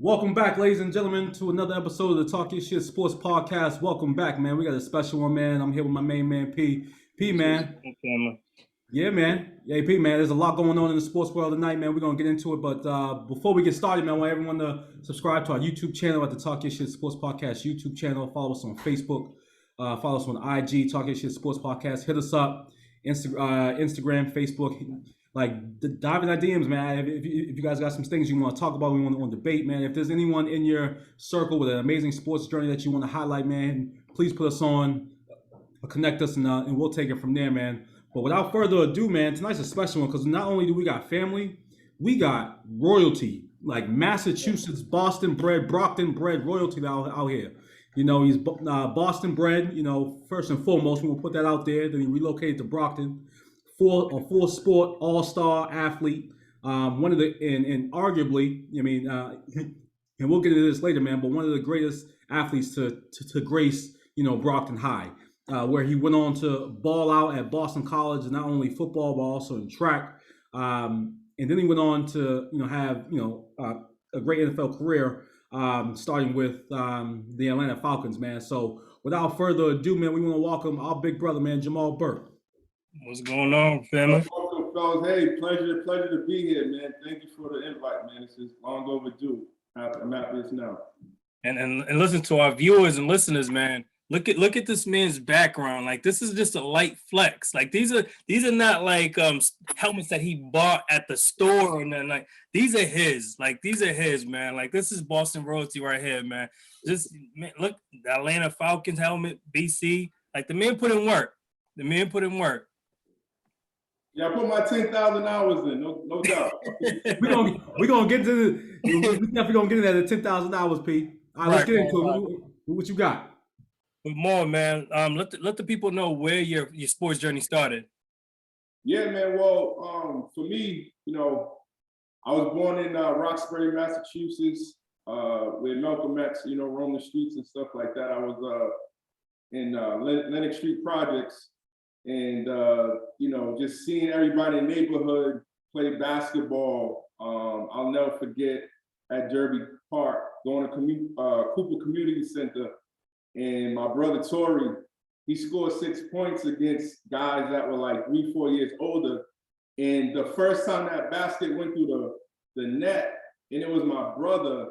Welcome back, ladies and gentlemen, to another episode of the Talk Your Shit Sports Podcast. Welcome back, man. We got a special one, man. I'm here with my main man, P. P, man. Family. Yeah, man. Yeah, P, man. There's a lot going on in the sports world tonight, man. We're going to get into it. But before we get started, man, I want everyone to subscribe to our YouTube channel at the Talk Your Shit Sports Podcast YouTube channel. Follow us on Facebook. Follow us on IG, Talk Your Shit Sports Podcast. Hit us up. Instagram, Facebook. Like, dive in our DMs, man. If you guys got some things you want to talk about, we want to debate, man. If there's anyone in your circle with an amazing sports journey that you want to highlight, man, please put us on, connect us, and we'll take it from there, man. But without further ado, man, tonight's a special one because not only do we got family, we got royalty, like Massachusetts, Boston bred, Brockton bred royalty out here. You know, he's Boston bred, you know, first and foremost. We'll put that out there. Then he relocated to Brockton. A full sport, all-star athlete. One of the, and arguably, I mean, and we'll get into this later, man, but one of the greatest athletes to grace, you know, Brockton High, where he went on to ball out at Boston College, not only football, but also in track. And then he went on to, you know, have, you know, a great NFL career, starting with the Atlanta Falcons, man. So without further ado, man, we want to welcome our big brother, man, Jamal Burke. What's going on, family? Welcome, fellas. Hey, pleasure to be here, man. Thank you for the invite, man. This is long overdue. I'm happy it's now. And listen to our viewers and listeners, man. Look at this man's background. Like, this is just a light flex. Like, these are not like helmets that he bought at the store, and then like these are his. Like, these are his, man. Like, this is Boston royalty right here, man. Just man, look, the Atlanta Falcons helmet, BC. Like, the man put in work. The man put in work. Yeah, I put my 10,000 hours in, no doubt. we gonna get to we definitely gonna get into that 10,000 hours, P. All right, let's get into it. What you got? But more, man. Let the people know where your sports journey started. Yeah, man. Well, for me, you know, I was born in Roxbury, Massachusetts, where Malcolm X, you know, roamed the streets and stuff like that. I was in Lenox Street Projects. And, you know, just seeing everybody in the neighborhood play basketball. I'll never forget at Derby Park, going to Cooper Community Center. And my brother, Tori, he scored 6 points against guys that were like 3-4 years older. And the first time that basket went through the net, and it was my brother,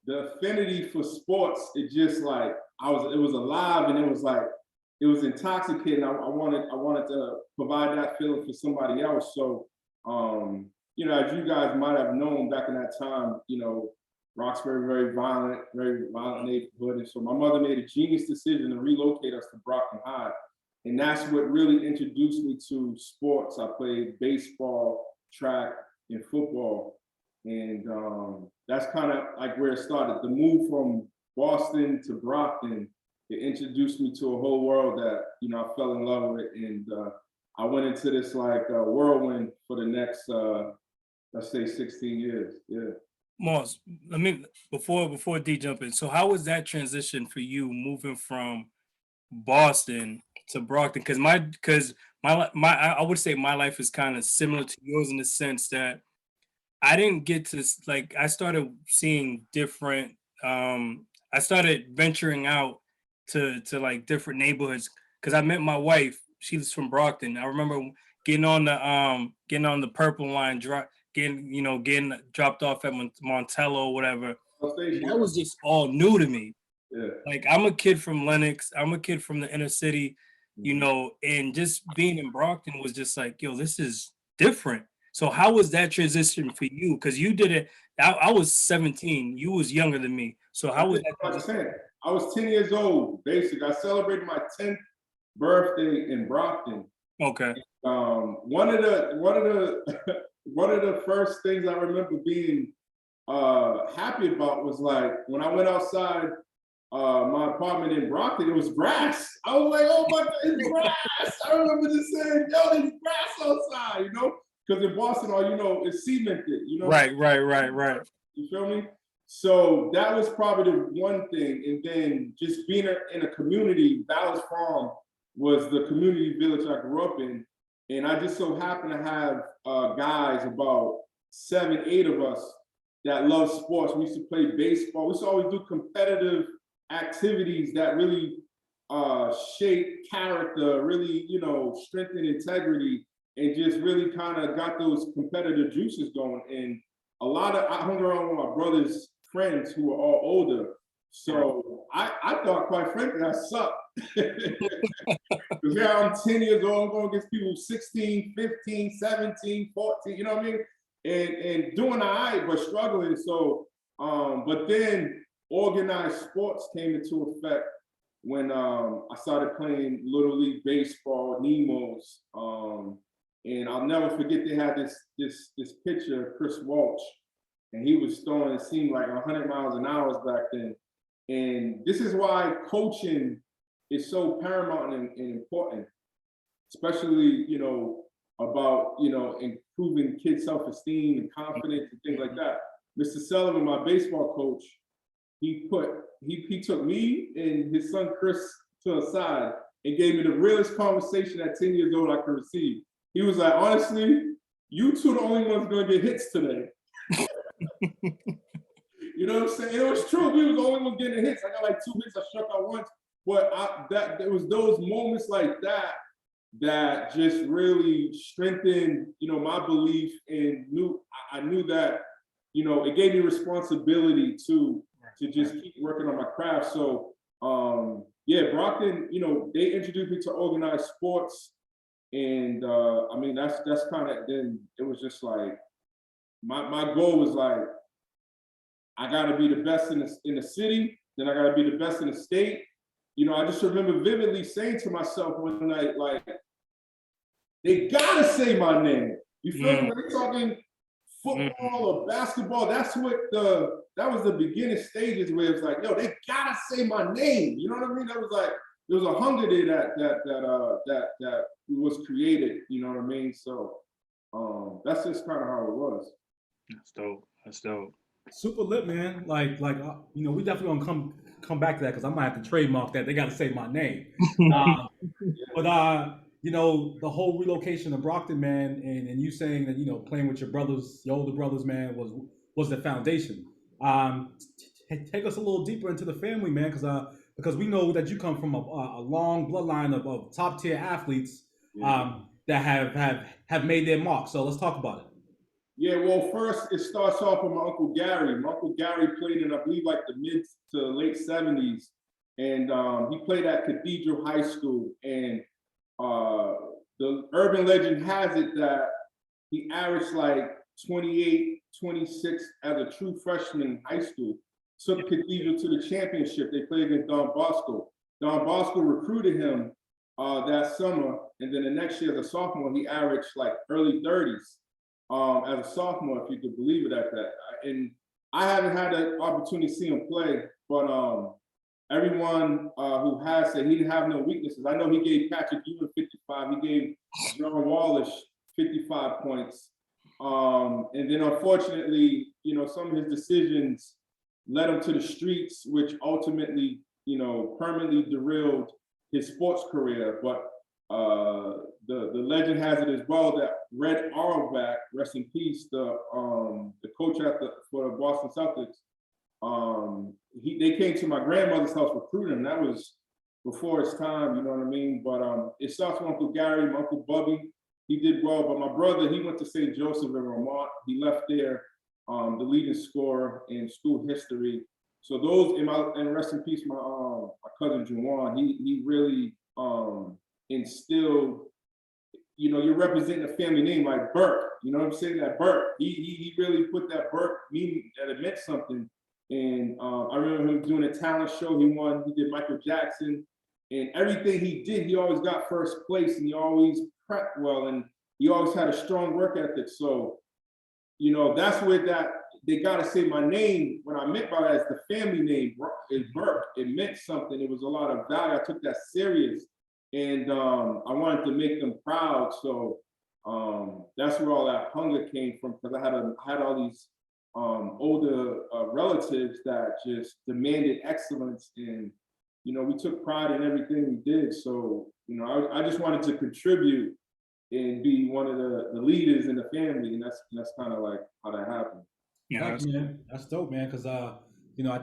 the affinity for sports, it just like, it was alive, and it was like, it was intoxicating. I wanted to provide that feeling for somebody else. So, you know, as you guys might have known back in that time, you know, Roxbury, very violent neighborhood. And so my mother made a genius decision to relocate us to Brockton High. And that's what really introduced me to sports. I played baseball, track, and football. And that's kind of like where it started. The move from Boston to Brockton, it introduced me to a whole world that, you know, I fell in love with. And I went into this like whirlwind for the next, let's say 16 years. Yeah. Moss, let me, before D jump in. So how was that transition for you moving from Boston to Brockton? Because my I would say my life is kind of similar to yours in the sense that I didn't get to, like, I started seeing different, I started venturing out to like different neighborhoods because I met my wife. She was from Brockton. I remember getting on the Purple Line, getting dropped off at Montello or whatever. That was just all new to me. Yeah. Like, I'm a kid from Lenox. I'm a kid from the inner city, you know, and just being in Brockton was just like, yo, this is different. So how was that transition for you? Because you did it. I was 17. You was younger than me. So how was that? I was 10 years old, basically. I celebrated my 10th birthday in Brockton. Okay. One of the first things I remember being happy about was like when I went outside my apartment in Brockton, it was grass. I was like, oh my God, it's grass. I remember just saying, yo, there's grass outside, you know? Because in Boston, all you know is cemented, you know? Right. You feel me? So that was probably the one thing. And then just being in a community, Dallas Farm was the community village I grew up in. And I just so happened to have guys, about 7, 8 of us, that loved sports. We used to play baseball. We used to always do competitive activities that really shape character, really, strengthen integrity, and just really kind of got those competitive juices going. And I hung around with my brother's friends who were all older. So I thought, quite frankly, I sucked. Because here I'm 10 years old, I'm going against people 16, 15, 17, 14, you know what I mean? And doing all right, but struggling. So, but then organized sports came into effect when I started playing Little League Baseball, Nemos. And I'll never forget, they had this picture of Chris Walsh, and he was throwing, it seemed like 100 miles an hour back then. And this is why coaching is so paramount and important, especially, about, improving kids' self-esteem and confidence and things like that. Mr. Sullivan, my baseball coach, he took me and his son Chris to a side and gave me the realest conversation at 10 years old I could receive. He was like, honestly, you two the only ones gonna get hits today. You know what I'm saying? It was true. We was the only ones getting hits. I got like 2 hits. I struck out once. But there was those moments like that just really strengthened, my belief, and I knew that, it gave me responsibility to just keep working on my craft. So Brockton, they introduced me to organized sports, and that's kind of, then it was just like my goal was like, I got to be the best in the city, then I got to be the best in the state. I just remember vividly saying to myself one night, like, they gotta say my name. You feel me? When they're talking football or basketball, that was the beginning stages where it's like, yo, they gotta say my name. You know what I mean? That was like, there was a hunger there that was created. You know what I mean? So that's just kind of how it was. That's dope. Super lit, man. Like we definitely gonna come back to that, because I might have to trademark that. They got to say my name. But the whole relocation to Brockton, man, and you saying that playing with your brothers, your older brothers, man, was the foundation. Take us a little deeper into the family, man, because we know that you come from a long bloodline of top tier athletes that have made their mark. So let's talk about it. Yeah, well, first it starts off with my Uncle Gary. My Uncle Gary played in, I believe, like the mid to late 70s. And he played at Cathedral High School. And the urban legend has it that he averaged like 28, 26 as a true freshman in high school. Took Cathedral to the championship. They played against Don Bosco. Don Bosco recruited him that summer. And then the next year as a sophomore, he averaged like early 30s. As a sophomore, if you could believe it at that. And I haven't had the opportunity to see him play, but everyone who has said he didn't have no weaknesses. I know he gave Patrick Ewing 55, he gave John Wallace 55 points. And then unfortunately, some of his decisions led him to the streets, which ultimately, permanently derailed his sports career. But the legend has it as well that Red Auerbach, rest in peace, the coach for the Boston Celtics, they came to my grandmother's house recruiting him. That was before his time, you know what I mean? But it starts with Uncle Gary, my Uncle Bubby. He did well, but my brother, he went to St. Joseph in Vermont. He left there, the leading scorer in school history. So those, and rest in peace, my cousin Juwan, he really instilled, you're representing a family name like Burke, you know what I'm saying? That Burke, he really put that Burke meaning that it meant something. And I remember him doing a talent show. He did Michael Jackson, and everything he did, he always got first place, and he always prepped well, and he always had a strong work ethic. So, that's where they gotta say my name. What I meant by that is the family name is Burke. It meant something. It was a lot of value. I took that serious. And I wanted to make them proud. So that's where all that hunger came from, because I had all these older relatives that just demanded excellence, and we took pride in everything we did. So I just wanted to contribute and be one of the leaders in the family, and that's kind of like how that happened. Yeah, Thanks, man. That's dope, man. Because I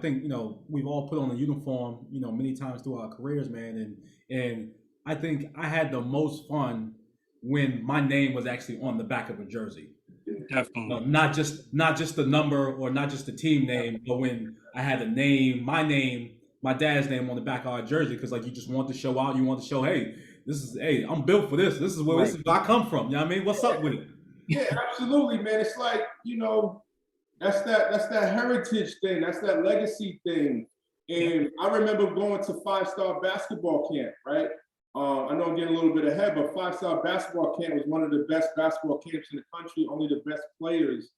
think we've all put on a uniform, many times through our careers, man. And I think I had the most fun when my name was actually on the back of a jersey. definitely. Not just the number or not just the team name, but when I had the name, my dad's name on the back of our jersey, because like you just want to show out, you want to show, hey, I'm built for this. This is where I come from. You know what I mean? What's up with it? Yeah, absolutely, man. It's like, that's that heritage thing. That's that legacy thing. And I remember going to 5-star basketball camp, right? I know I'm getting a little bit ahead, but 5-star basketball camp was one of the best basketball camps in the country. Only the best players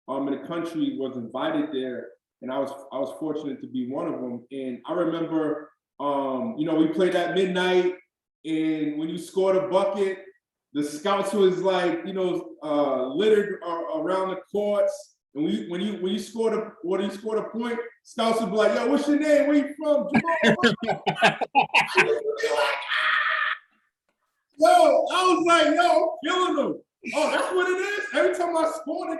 in the country was invited there, and I was fortunate to be one of them. And I remember, we played at midnight, and when you scored a bucket, the scouts was like, littered around the courts. And when you scored a point, scouts would be like, "Yo, what's your name? Where you from?" Jamal Burke. I used to be like, yo, I was like, yo, I'm killing them. Oh, that's what it is. Every time I scored,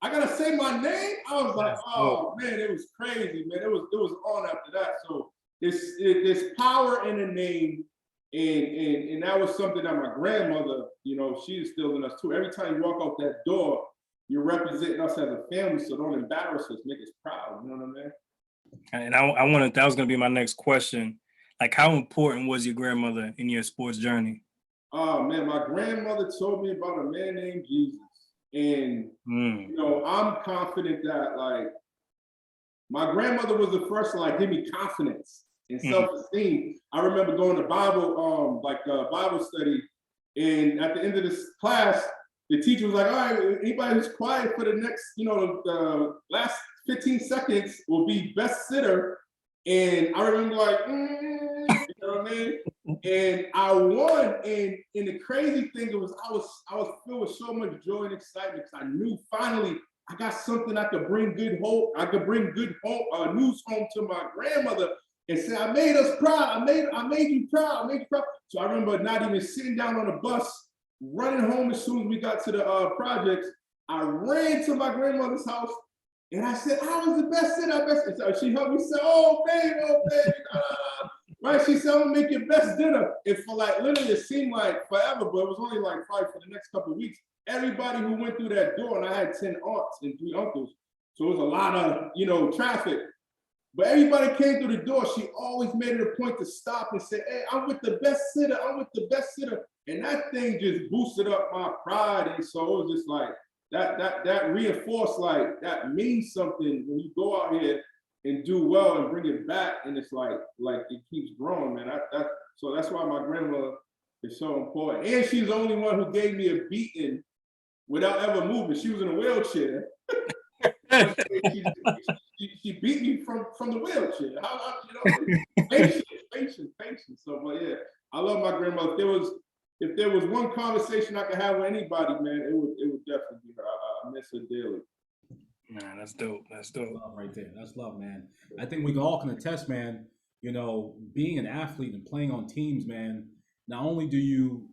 I gotta say my name. I was like, oh man, it was crazy, man. It was on after that. So there's power in the name. And that was something that my grandmother, she instilled in us too. Every time you walk out that door, you're representing us as a family, so don't embarrass us, make us proud. You know what I mean? And that was going to be my next question. Like, how important was your grandmother in your sports journey? Oh man, my grandmother told me about a man named Jesus. And, I'm confident that like my grandmother was the first to like give me confidence and self-esteem. I remember going to Bible study, and at the end of this class, the teacher was like, all right, anybody who's quiet for the next, the last 15 seconds will be best sitter. And I remember like, you know what I mean? And I won. And the crazy thing was I was filled with so much joy and excitement, because I knew finally I got something I could bring good hope. I could bring good hope, news home to my grandmother and say, I made us proud. I made you proud. I made you proud. So I remember not even sitting down on a bus, running home as soon as we got to the projects. I ran to my grandmother's house and I said, I was the best sitter. And so she helped me say, oh, baby. Right? She said, I'm gonna make your best dinner. And for like literally, it seemed like forever, but it was only like probably for the next couple of weeks. Everybody who went through that door, and I had 10 aunts and 3 uncles, so it was a lot of traffic. But everybody came through the door. She always made it a point to stop and say, hey, I'm with the best sitter. I'm with the best sitter. And that thing just boosted up my pride. And so it was just like that reinforced, like that means something when you go out here and do well and bring it back. And it's like it keeps growing, man. So that's why my grandmother is so important. And she's the only one who gave me a beating without ever moving. She was in a wheelchair. She beat me from the wheelchair. Patience. So, but yeah, I love my grandmother. If there was one conversation I could have with anybody, man, it would definitely be her. I miss her dearly. Man, that's dope. That's dope. Love right there. That's love, man. I think we all can attest, man. Being an athlete and playing on teams, man. Not only do you,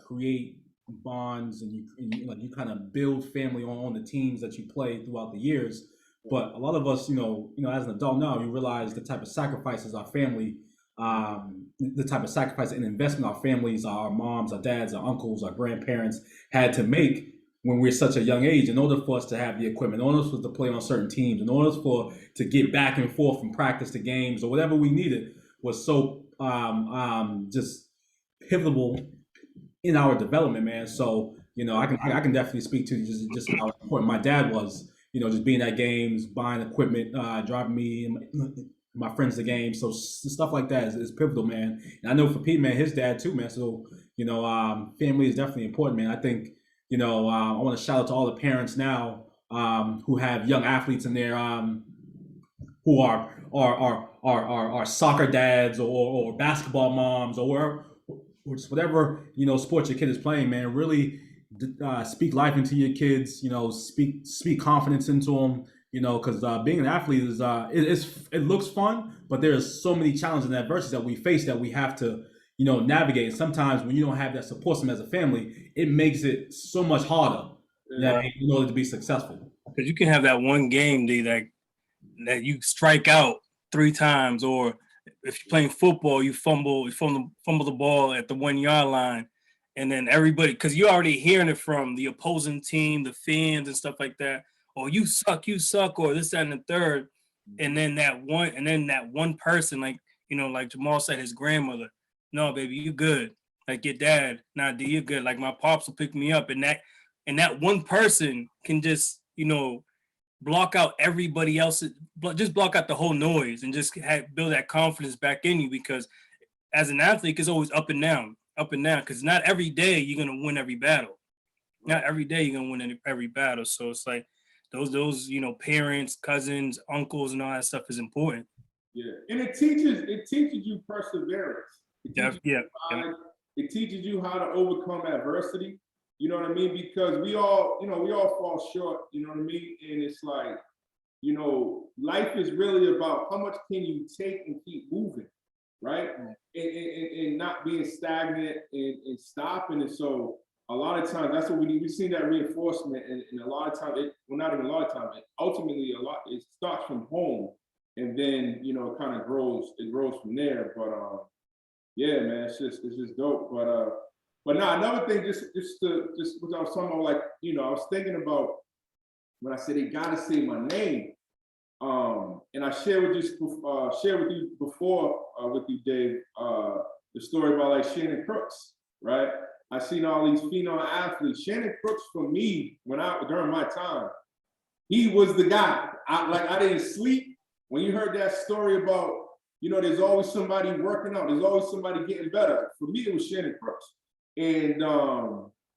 create bonds and you kind of build family on the teams that you play throughout the years, but a lot of us, as an adult now, you realize the type of sacrifices our family, the type of sacrifice and investment our families, our moms, our dads, our uncles, our grandparents had to make when we're such a young age in order for us to have the equipment, in order for us to play on certain teams, in order for to get back and forth from practice to games or whatever we needed, was so just pivotal in our development, man. So I can definitely speak to just how important my dad was. Just being at games, buying equipment, driving me and my friends to games. So stuff like that is pivotal, man. And I know for Pete, man, his dad too, man. So family is definitely important, man. I think I want to shout out to all the parents now who have young athletes in there who are soccer dads or basketball moms or just whatever sport your kid is playing, man. Really speak life into your kids. Speak confidence into them. Because being an athlete is it looks fun, but there's so many challenges and adversities that we face that we have to navigate. And sometimes when you don't have that support system as a family, it makes it so much harder in order to be successful. Because you can have that one game, D, that you strike out 3 times, or if you're playing football, you fumble the ball at the 1 yard line, and then everybody, because you're already hearing it from the opposing team, the fans and stuff like that. Or you suck, or this, that, and the third. And then that one person, like, like Jamal said, his grandmother, no, baby, you good. Like your dad, nah, D, you're good. Like my pops will pick me up, and that one person can just, block out everybody else, just block out the whole noise, and just build that confidence back in you. Because as an athlete, it's always up and down, because not every day you're gonna win every battle. Not every day you're gonna win every battle. So it's like those parents, cousins, uncles, and all that stuff is important. Yeah, and it teaches you perseverance. Yeah. It teaches you how to overcome adversity. You know what I mean? Because we all fall short. You know what I mean? And it's like, life is really about how much can you take and keep moving, right? And not being stagnant and stopping. And so a lot of times that's what we need. We've seen that reinforcement, and a lot of times, not even a lot of times, ultimately it starts from home, and then it kind of grows. It grows from there. But yeah, man, it's just dope. But now another thing, just what I was talking about, like, I was thinking about when I said they gotta say my name. And I shared with you before, with you, Dave, the story about like Shannon Crooks, right? I seen all these phenom athletes. Shannon Crooks, for me, during my time, he was the guy. I didn't sleep. When you heard that story about, there's always somebody working out, there's always somebody getting better. For me, it was Shannon Crooks. And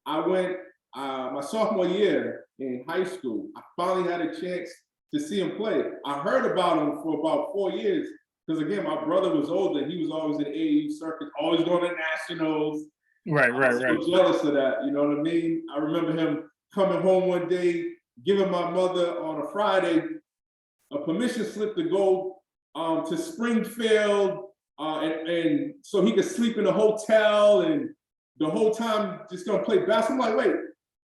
I went my sophomore year in high school. I finally had a chance to see him play. I heard about him for about 4 years, because again, my brother was older. He was always in AAU circuit, always going to nationals. Right. So jealous of that, you know what I mean? I remember him coming home one day, giving my mother on a Friday a permission slip to go to Springfield, and so he could sleep in a hotel, and the whole time just gonna play basketball. I'm like, wait,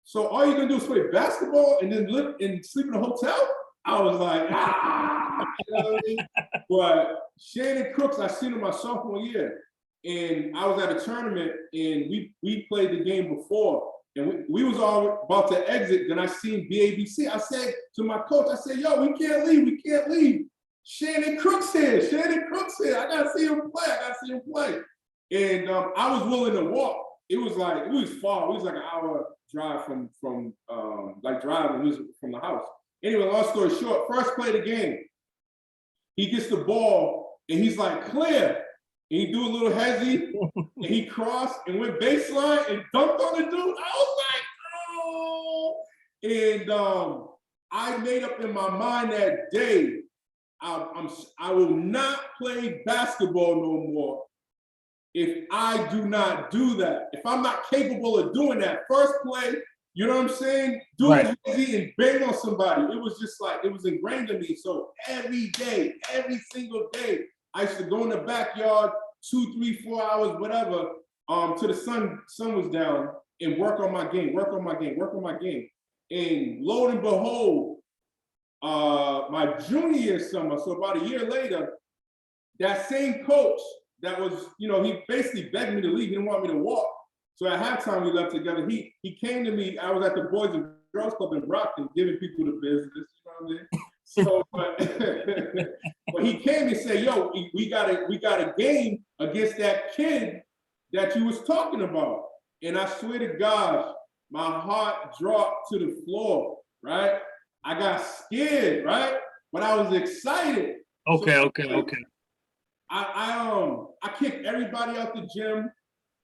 so all you're gonna do is play basketball and then live and sleep in a hotel? I was like, you know what I mean? But Shannon Crooks, I seen him my sophomore year, and I was at a tournament, and we played the game before, and we was all about to exit. Then I seen BABC. I said to my coach, I said, yo, we can't leave. Shannon Crooks here. I gotta see him play. And I was willing to walk. It was far. It was like an hour drive from driving from the house. Anyway, long story short, first play of the game, he gets the ball and he's like, clear. And he do a little hezzy, and he crossed and went baseline and dunked on the dude. I was like, oh. And I made up in my mind that day, I will not play basketball no more if I do not do that. If I'm not capable of doing that first play, you know what I'm saying? Do it easy and bang on somebody. It was just like, it was ingrained in me. So every day, every single day, I used to go in the backyard 2, 3, 4 hours, whatever, till the sun was down, and work on my game. And lo and behold, my junior year summer, so about a year later, that same coach that was, he basically begged me to leave. He didn't want me to walk. So at halftime, we left together. He came to me. I was at the Boys and Girls Club in Brockton, giving people the business. You know what I mean? So, but he came and said, "Yo, we got a game against that kid that you was talking about." And I swear to God, my heart dropped to the floor. Right? I got scared. Right? But I was excited. Okay. I kicked everybody out the gym.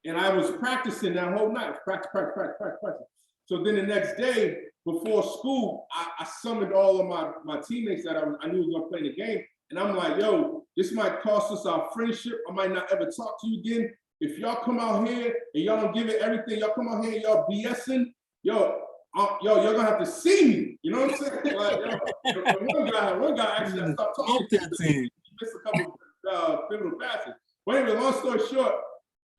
And I was practicing that whole night. Practice. So then the next day, before school, I summoned all of my teammates that I knew was gonna play the game. And I'm like, yo, this might cost us our friendship. I might not ever talk to you again. If y'all come out here and y'all don't give it everything, y'all come out here and y'all BSing, y'all gonna have to see me. You know what I'm saying? Like, one guy actually stopped talking to me. He missed a couple pivotal passes. But anyway, long story short,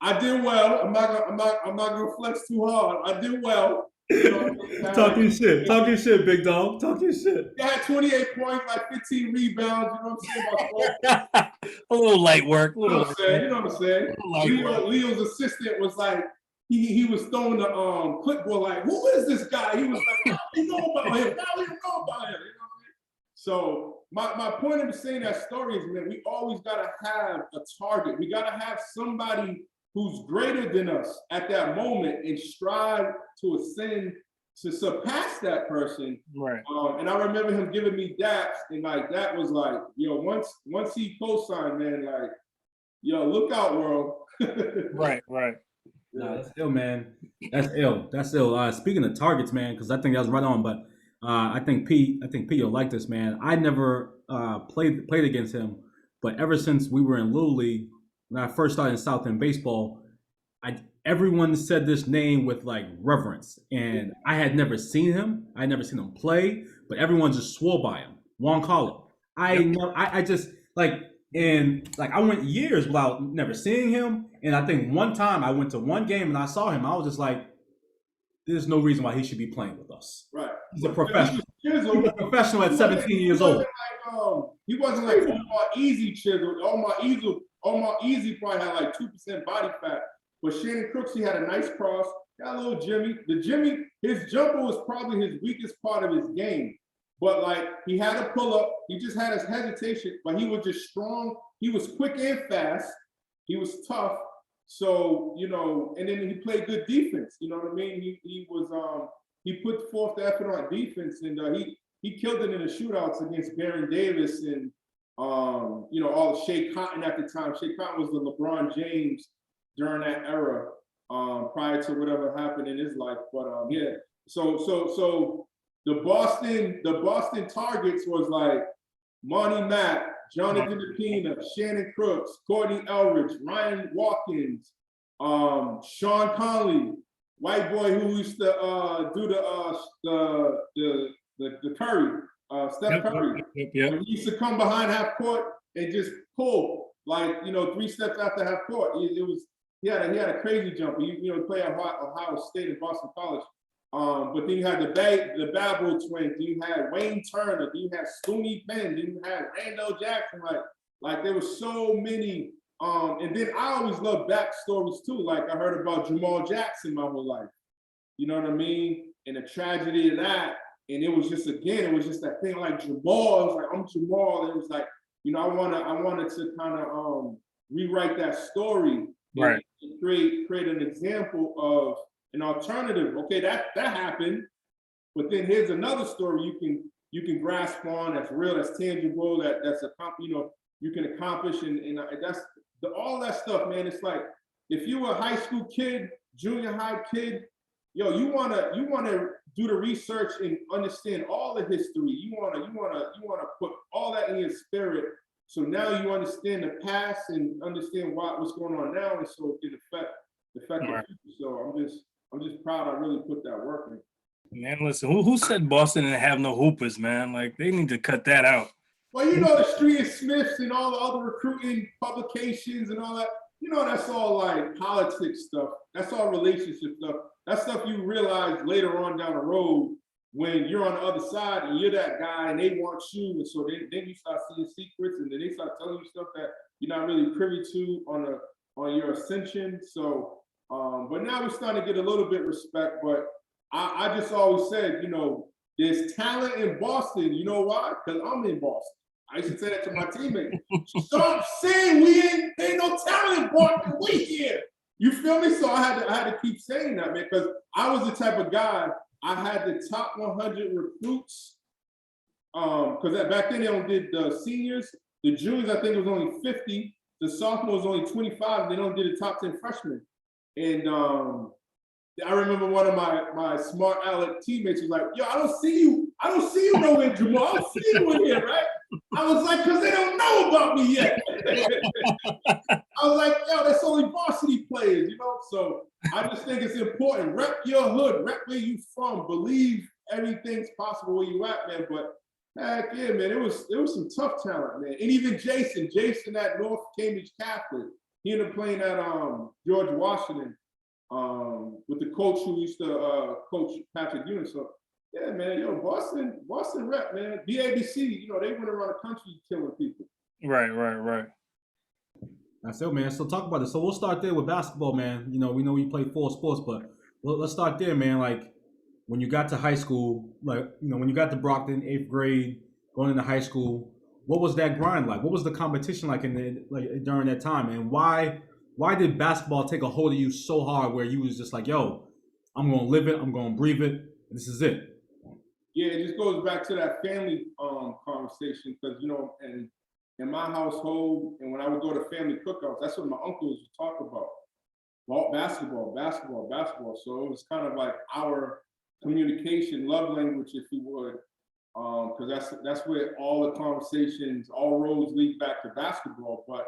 I did well. I'm not gonna flex too hard. I did well, You know, Talk your shit. Talk your shit, big dog. Talk your shit. he had 28 points, like 15 rebounds. You know what I'm saying? A little light work. You know what I'm saying? You know what I'm saying? Light work. Leo's assistant was like, he was throwing the clipboard like, who is this guy? He was like, how do you know about him? How do you know about him? You know what I mean? So my point of saying that story is, man, we always gotta have a target. We gotta have somebody who's greater than us at that moment and strive to ascend, to surpass that person. Right. And I remember him giving me daps, and like that was like, yo, once he co-signed, man, like, yo, look out, world. Right. No, that's ill, man. That's ill. That's ill. Speaking of targets, man, because I think that was right on. But I think Pete, you'll like this, man. I never played against him, but ever since we were in Little League, when I first started in South End baseball, everyone said this name with like reverence, and I had never seen him. I had never seen him play, but everyone just swore by him. Juan Carlo. I just like. And like I went years without never seeing him. And I think one time I went to one game and I saw him. I was just like, there's no reason why he should be playing with us. Right. He's a professional. He's a professional at 17 years old. He wasn't like Omar Easy Chisel. Omar Easy probably had like 2% body fat. But Shannon Crooks, he had a nice cross. Got a little Jimmy. His jumper was probably his weakest part of his game. But like he had a pull up, he just had his hesitation, but he was just strong. He was quick and fast. He was tough. So, you know, and then he played good defense. You know what I mean? He put forth the effort on defense, and he killed it in the shootouts against Baron Davis and you know, all Shea Cotton at the time. Shea Cotton was the LeBron James during that era, prior to whatever happened in his life. But yeah, so the Boston targets was like Monty Mack, Jonathan DePina, Shannon Crooks, Courtney Elridge, Ryan Watkins, Sean Conley, white boy who used to do the Curry, Steph Curry. Yep. So he used to come behind half court and just pull like, you know, 3 steps after half court. He had a crazy jump. He played at Ohio State and Boston College. But then you had the Babel twins. Then you had Wayne Turner. Then you had Scooney Penn. Then you had Randall Jackson. Like there were so many. And then I always loved backstories too. Like I heard about Jamal Jackson my whole life. You know what I mean? And the tragedy of that. And it was just that thing like Jamal. It was like, I'm Jamal. And it was like, you know, I wanted to kind of rewrite that story. Right. And create an example of an alternative. Okay, that happened, but then here's another story you can grasp on that's real, that's tangible, that's you can accomplish, and that's all that stuff, man. It's like if you were a high school kid, junior high kid, yo, you wanna do the research and understand all the history. You wanna put all that in your spirit. So now you understand the past and understand what's going on now, and so it can affect the future. So I'm just proud I really put that work in. Man, listen, who said Boston didn't have no hoopers, man? Like they need to cut that out. Well, you know, the Street of Smiths and all the other recruiting publications and all that, you know, that's all like politics stuff. That's all relationship stuff. That's stuff you realize later on down the road when you're on the other side and you're that guy and they want you. And so then you start seeing secrets, and then they start telling you stuff that you're not really privy to on your ascension. So, but now we're starting to get a little bit of respect. But I just always said, you know, there's talent in Boston. You know why? Because I'm in Boston. I used to say that to my teammates. Stop saying ain't no talent in Boston. We here. You feel me? So I had to keep saying that, man, because I was the type of guy. I had the top 100 recruits. Because back then they only did the seniors. The juniors, I think it was only 50. The sophomores only 25. They only did the top 10 freshmen. And I remember one of my smart aleck teammates was like, yo, I don't see you nowhere, Jamal. I don't see you in here, right? I was like, because they don't know about me yet. I was like, yo, that's only varsity players, you know? So I just think it's important. Rep your hood, rep where you from, believe everything's possible where you at, man. But heck yeah, man, it was some tough talent, man. And even Jason at North Cambridge Catholic, he ended up playing at George Washington. with the coach who used to coach Patrick Ewing. So yeah, man, Boston rep, man. BABC, they went around the country killing people. Right. That's it, man. So talk about it. So we'll start there with basketball, man. We know you play 4 sports, but let's start there, man. Like when you got to high school, when you got to Brockton, 8th grade, going into high school, what was that grind like? What was the competition like during that time, and why did basketball take a hold of you so hard where you was just like, yo, I'm gonna live it, I'm gonna breathe it, this is it? Yeah, it just goes back to that family conversation because and in my household, and when I would go to family cookouts, that's what my uncles would talk about. Well, basketball. So it was kind of like our communication, love language, if you would, because that's where all the conversations, all roads lead back to basketball. But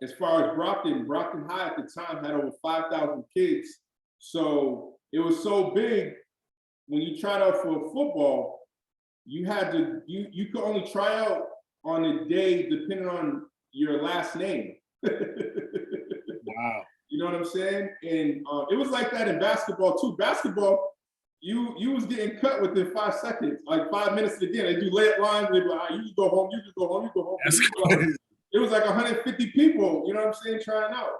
as far as Brockton High at the time had over 5,000 kids, so it was so big. When you tried out for football, you could only try out on a day depending on your last name. Wow. You know what I'm saying? And it was like that in basketball too. Basketball, you was getting cut within 5 seconds, like 5 minutes of the game. They do layup lines. They be like, you can go home, you can go home, you go home. It was like 150 people, you know what I'm saying, trying out.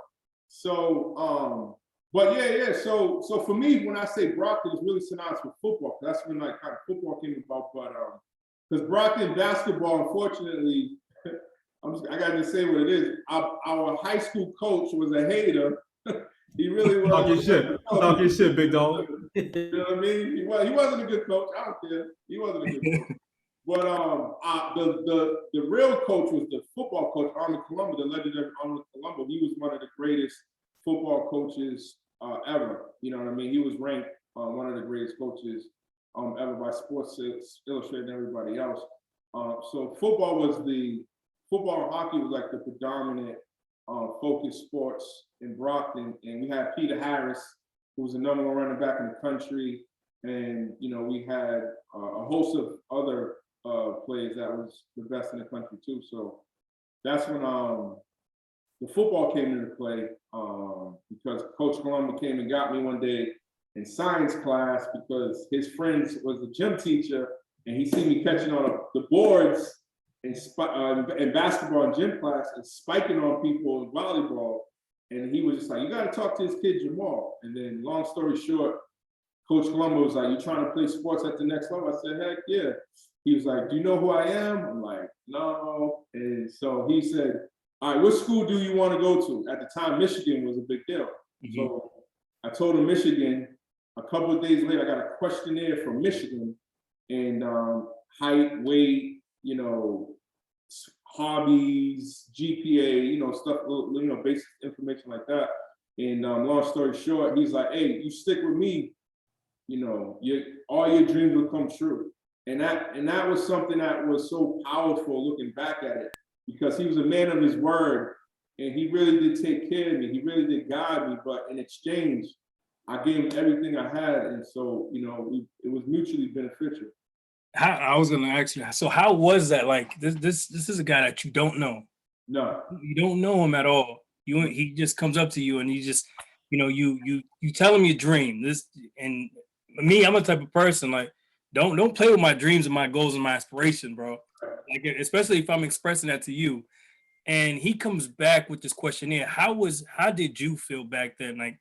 So, but yeah. So for me, when I say Brockton, it's really synonymous with football. That's when kind of football came about. But because Brockton basketball, unfortunately, I got to say what it is. Our high school coach was a hater. He really was. Talking shit, big dog. You know what I mean? He wasn't a good coach. I don't care. He wasn't a good coach. But the real coach was the football coach, Arnold Colombo, the legendary Arnold Colombo. He was one of the greatest football coaches ever. You know what I mean? He was ranked one of the greatest coaches ever by Sports Illustrated and everybody else. So football and hockey was like the predominant focus sports in Brockton. And we had Peter Harris, who was the #1 running back in the country. And, we had a host of other players that was the best in the country too. So that's when the football came into play because Coach Colombo came and got me one day in science class because his friend was a gym teacher and he seen me catching on the boards in basketball and gym class and spiking on people in volleyball. And he was just like, you got to talk to this kid, Jamal. And then long story short, Coach Colombo was like, you trying to play sports at the next level? I said, heck yeah. He was like, do you know who I am? I'm like, no. And so he said, all right, what school do you want to go to? At the time, Michigan was a big deal. Mm-hmm. So I told him Michigan. A couple of days later, I got a questionnaire from Michigan and height, weight, hobbies, GPA, stuff, basic information like that. And long story short, he's like, hey, you stick with me, all your dreams will come true. And that was something that was so powerful looking back at it, because he was a man of his word and he really did take care of me. He really did guide me, but in exchange, I gave him everything I had. And so, it was mutually beneficial. I was going to ask you, so how was that? Like this is a guy that you don't know. No. You don't know him at all. He just comes up to you and he just, you tell him your dream. And me, I'm a type of person, like, don't play with my dreams and my goals and my aspiration, bro. Like, especially if I'm expressing that to you. And he comes back with this questionnaire. How did you feel back then? Like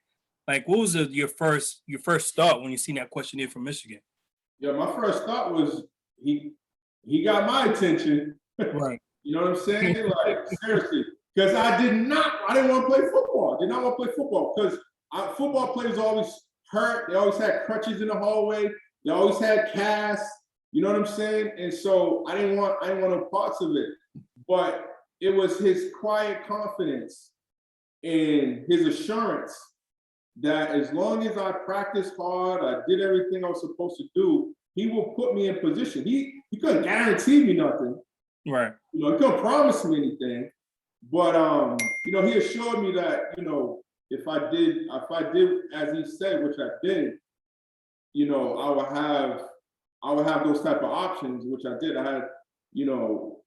what was your first thought when you seen that questionnaire from Michigan? Yeah, my first thought was he got my attention. Right. You know what I'm saying? Like, seriously. Because I didn't want to play football. I did not want to play football because football players always hurt. They always had crutches in the hallway. They always had casts. You know what I'm saying? And so I didn't want no parts of it. But it was his quiet confidence and his assurance that as long as I practiced hard, I did everything I was supposed to do, he will put me in position. He couldn't guarantee me nothing. Right. He couldn't promise me anything. But he assured me that, if I did as he said, which I did, I would have those type of options, which I did. I had,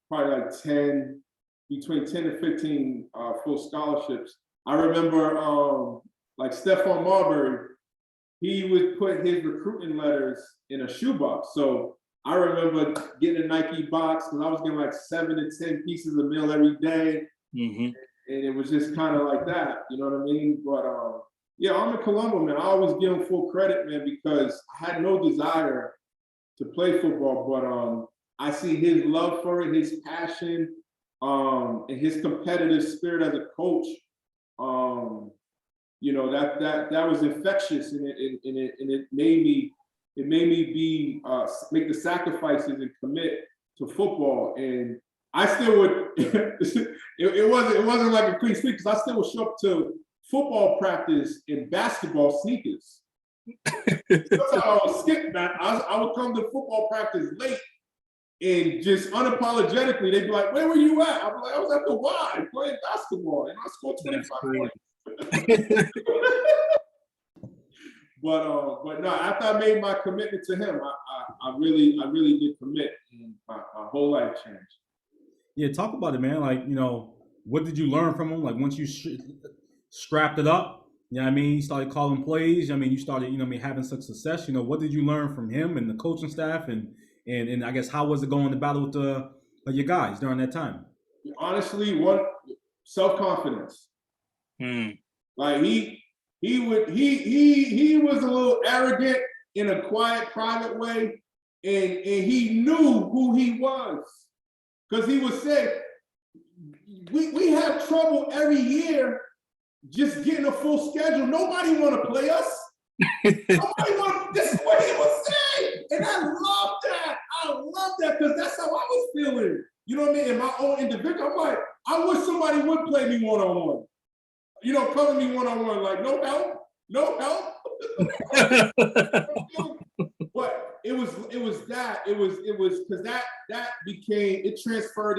probably like between 10 and 15 full scholarships. I remember like Stephon Marbury, he would put his recruiting letters in a shoebox. So I remember getting a Nike box because I was getting like 7 to 10 pieces of mail every day. Mm-hmm. And it was just kind of like that, you know what I mean? But yeah, Armin Colombo, man, I always give him full credit, man, because I had no desire to play football, but I see his love for it, his passion, and his competitive spirit as a coach. You know, that was infectious, and it made me be make the sacrifices and commit to football. And I still would. it wasn't like a clean sweep because I still would show up to football practice in basketball sneakers. Sometimes I would skip that. I would come to football practice late and just unapologetically, they'd be like, "Where were you at?" I'd be like, "I was at the Y playing basketball, and I scored 25 points." But no, after I made my commitment to him, I really did commit, and my whole life changed. Yeah, talk about it, man. Like, you know, what did you learn from him? Like, once you strapped it up, you know what I mean? You started calling plays. I mean, you started, you know what I mean, having some success. You know, what did you learn from him and the coaching staff? And I guess, how was it going to battle with your guys during that time? Honestly, self-confidence. Like he was a little arrogant in a quiet, private way, and he knew who he was. Because he would say, we have trouble every year just getting a full schedule. Nobody want to play us. This is what he would say. And I love that. I love that because that's how I was feeling. You know what I mean? In my own individual, I'm like, I wish somebody would play me one-on-one. You know, cover me one-on-one, like no help. But it was because that became, it transferred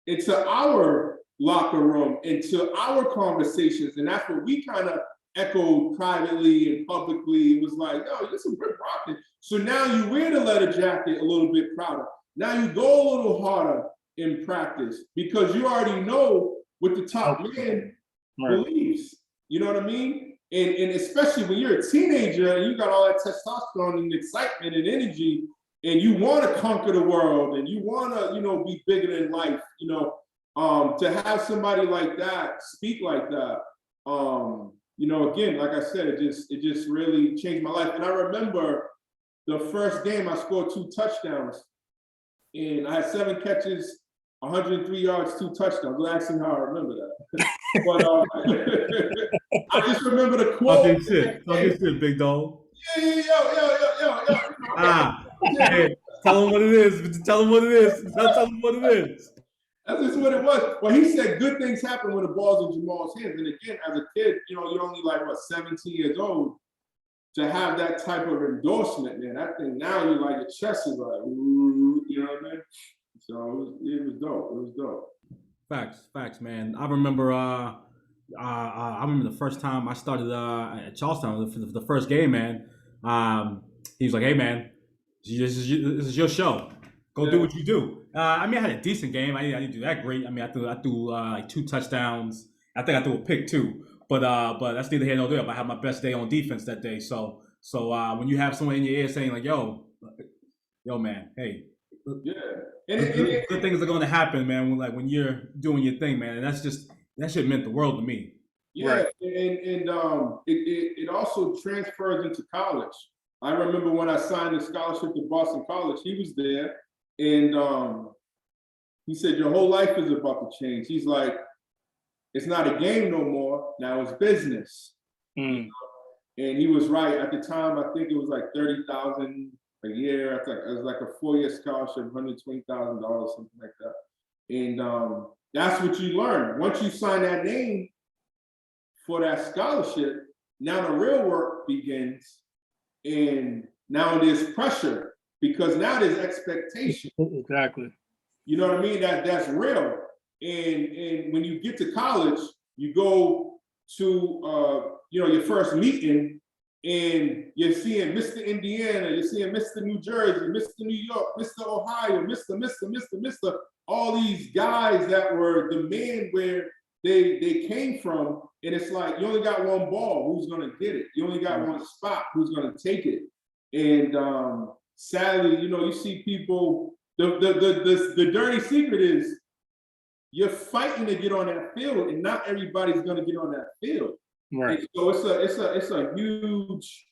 into our locker room, into our conversations, and that's what we kind of echoed privately and publicly. It was like, yo, this is Rick Brockton. So now you wear the leather jacket a little bit prouder. Now you go a little harder in practice because you already know what the top man believes. You know what I mean? And especially when you're a teenager and you got all that testosterone and excitement and energy, and you want to conquer the world and you want to, you know, be bigger than life, you know, to have somebody like that speak like that, you know, again, like I said, it just really changed my life. And I remember the first game I scored 2 touchdowns, and I had 7 catches, 103 yards, 2 touchdowns. Don't ask me how I remember that. But I just remember the quote. Talk your shit, big dog. Yeah. Yeah. Tell him what it is. Tell him what it is. Tell him what it is. That's just what it was. Well, he said good things happen when the ball's in Jamal's hands. And again, as a kid, you know, you're only like, 17 years old. To have that type of endorsement, man, that thing, now you're like, your chest is like, ooh, you know what I mean? So it was dope. It was dope. Facts, man. I remember the first time I started at Charlestown for the first game, man. He was like, "Hey, man, this is your show. Go do what you do." I mean, I had a decent game. I didn't do that great. I mean, I threw like 2 touchdowns. I think I threw a pick too. But that's neither here nor there. But I had my best day on defense that day. So when you have someone in your ear saying like, "Yo, man, hey." Yeah. Good things are going to happen, man. When you're doing your thing, man, and that shit meant the world to me. Yeah, right. And it also transfers into college. I remember when I signed a scholarship to Boston College, he was there, and he said, "Your whole life is about to change." He's like, "It's not a game no more. Now it's business." And he was right. At the time, I think it was like $30,000 a year. I think it was like a 4-year scholarship, $120,000, something like that. And that's what you learn. Once you sign that name for that scholarship, now the real work begins. And now there's pressure because now there's expectation. Exactly. You know what I mean? That's real. And when you get to college, you go to your first meeting, and you're seeing Mr. Indiana, you're seeing Mr. New Jersey, Mr. New York, Mr. Ohio, Mr. all these guys that were the man where they came from, and it's like you only got one ball, who's gonna get it? You only got one spot, who's gonna take it? And sadly, you know, you see people. The dirty secret is you're fighting to get on that field, and not everybody's gonna get on that field. Right. And so it's a huge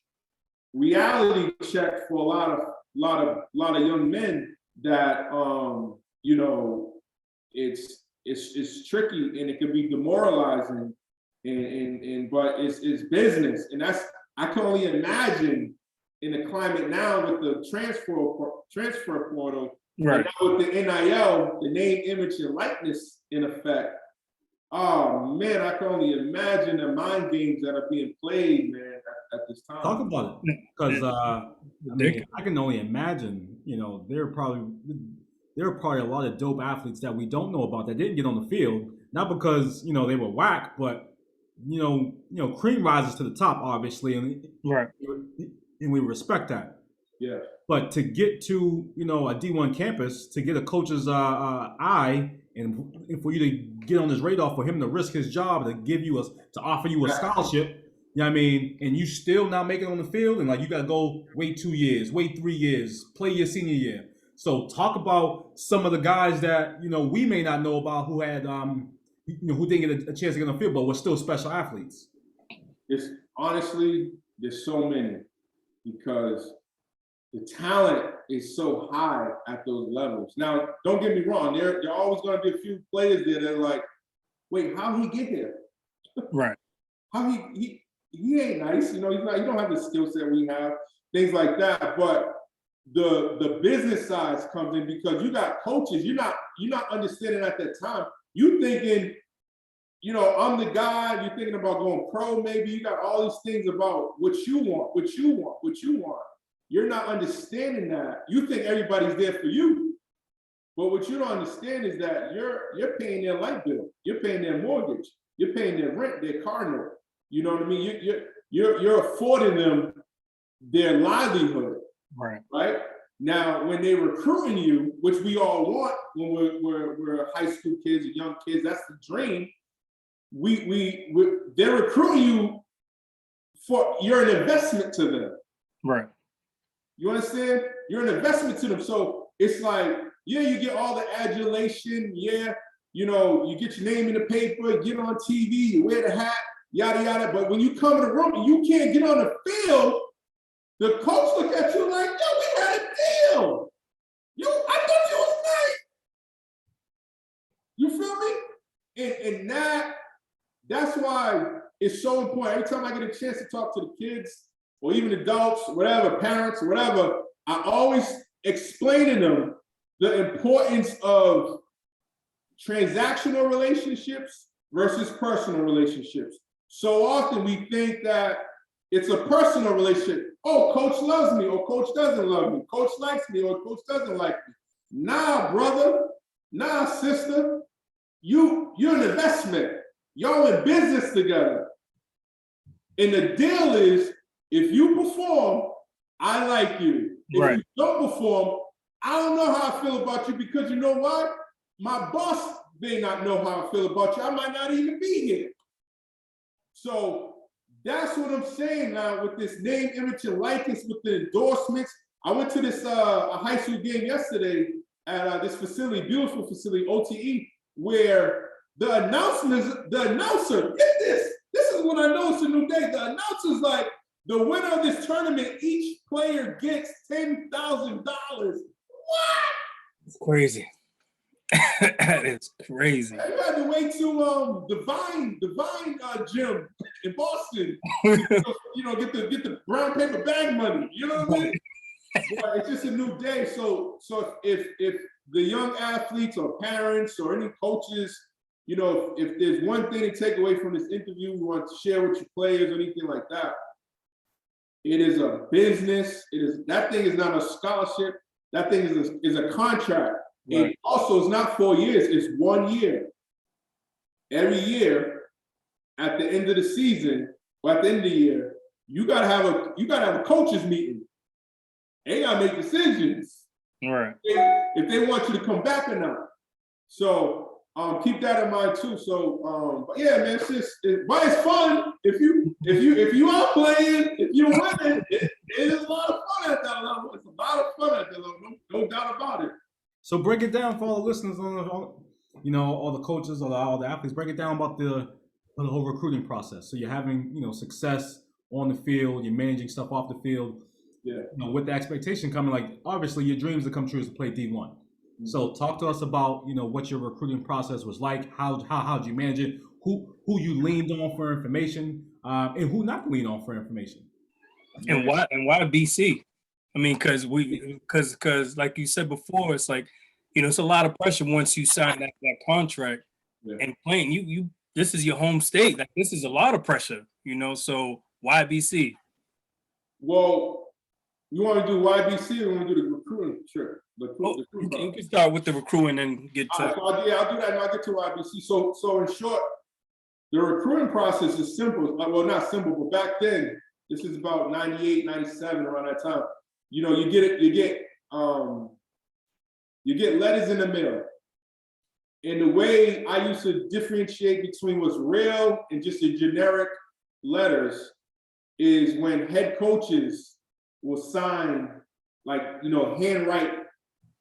reality check for a lot of young men that you know, it's tricky and it can be demoralizing, and but it's business, and that's, I can only imagine in the climate now with the transfer portal, Right. and now with the NIL, the name, image, and likeness in effect. Oh man, I can only imagine the mind games that are being played, man, at this time. Talk about it, because I mean, I can only imagine. You know, there are probably a lot of dope athletes that we don't know about that didn't get on the field, not because, you know, they were whack, but you know, cream rises to the top, obviously, and we respect that. Yeah. But to get to, you know, a D1 campus, to get a coach's eye, and for you to get on his radar, for him to risk his job to offer you a scholarship, you know what I mean, and you still not make it on the field, and like you got to go wait 2 years, wait 3 years, play your senior year. So talk about some of the guys that, you know, we may not know about who had you know, who didn't get a chance to get on the field, but were still special athletes. It's honestly, there's so many, because the talent is so high at those levels. Now, don't get me wrong, there are always going to be a few players there that are like, wait, how he get here? Right. How he ain't nice, you know, he's not, you don't have the skill set we have, things like that. But the business side comes in, because you got coaches, you're not understanding at that time. You thinking, you know, I'm the guy, you're thinking about going pro, maybe you got all these things about what you want. You're not understanding that. You think everybody's there for you. But what you don't understand is that you're paying their light bill, you're paying their mortgage, you're paying their rent, their car note. You know what I mean? You're affording them their livelihood. Right? Now, when they're recruiting you, which we all want when we're high school kids or young kids, that's the dream. They're recruiting you for, you're an investment to them. Right. You understand? You're an investment to them. So it's like, yeah, you get all the adulation. Yeah, you know, you get your name in the paper, get on TV, you wear the hat, yada, yada. But when you come in the room and you can't get on the field, the coach look at you like, yo, we had a deal. I thought you was nice. You feel me? And that's why it's so important. Every time I get a chance to talk to the kids, or even adults, whatever, parents, whatever, I always explain to them the importance of transactional relationships versus personal relationships. So often we think that it's a personal relationship. Oh, coach loves me, or coach doesn't love me. Coach likes me, or coach doesn't like me. Nah, brother. Nah, sister. You're an investment. Y'all in business together. And the deal is, if you perform, I like you. If you don't perform, I don't know how I feel about you, because you know what? My boss may not know how I feel about you. I might not even be here. So that's what I'm saying now with this name, image, and likeness, with the endorsements. I went to this a high school game yesterday at this facility, beautiful facility, OTE, where the announcer, get this is what I know, it's a new day. The announcer's like, the winner of this tournament, each player gets $10,000. What? It's crazy. That is crazy. You had to wait to Divine Gym in Boston, you know, get the brown paper bag money. You know what I mean? But it's just a new day. So if the young athletes or parents or any coaches, you know, if there's one thing to take away from this interview, you want to share with your players or anything like that, it is a business. That thing is not a scholarship. That thing is a contract. Right. And also, it's not 4 years, it's 1 year. Every year, at the end of the season, or at the end of the year, you gotta have a coaches meeting. They gotta make decisions. Right. If they want you to come back or not. So keep that in mind too. So, but yeah, man, but it's fun if you are playing, if you're winning, it is a lot of fun at that level. It's a lot of fun at that level, no doubt about it. So break it down for all the listeners, all the coaches, all the athletes. Break it down about the whole recruiting process. So you're having success on the field, you're managing stuff off the field. Yeah. With the expectation coming, like obviously your dreams to come true is to play D1. Mm-hmm. So talk to us about what your recruiting process was like. How'd you manage it? Who you leaned on for information, and who not to lean on for information. And why BC? I mean, because like you said before, it's like it's a lot of pressure once you sign that contract and playing. You this is your home state. Like this is a lot of pressure. So why BC? Well, you want to do YBC or you want to do the recruiting trip? You can start with the recruiting and get to. I'll do that, and I'll get to YBC. So in short, the recruiting process is simple. Well, not simple, but back then, this is about 98, 97, around that time. You get letters in the mail. And the way I used to differentiate between what's real and just the generic letters is when head coaches will sign, handwrite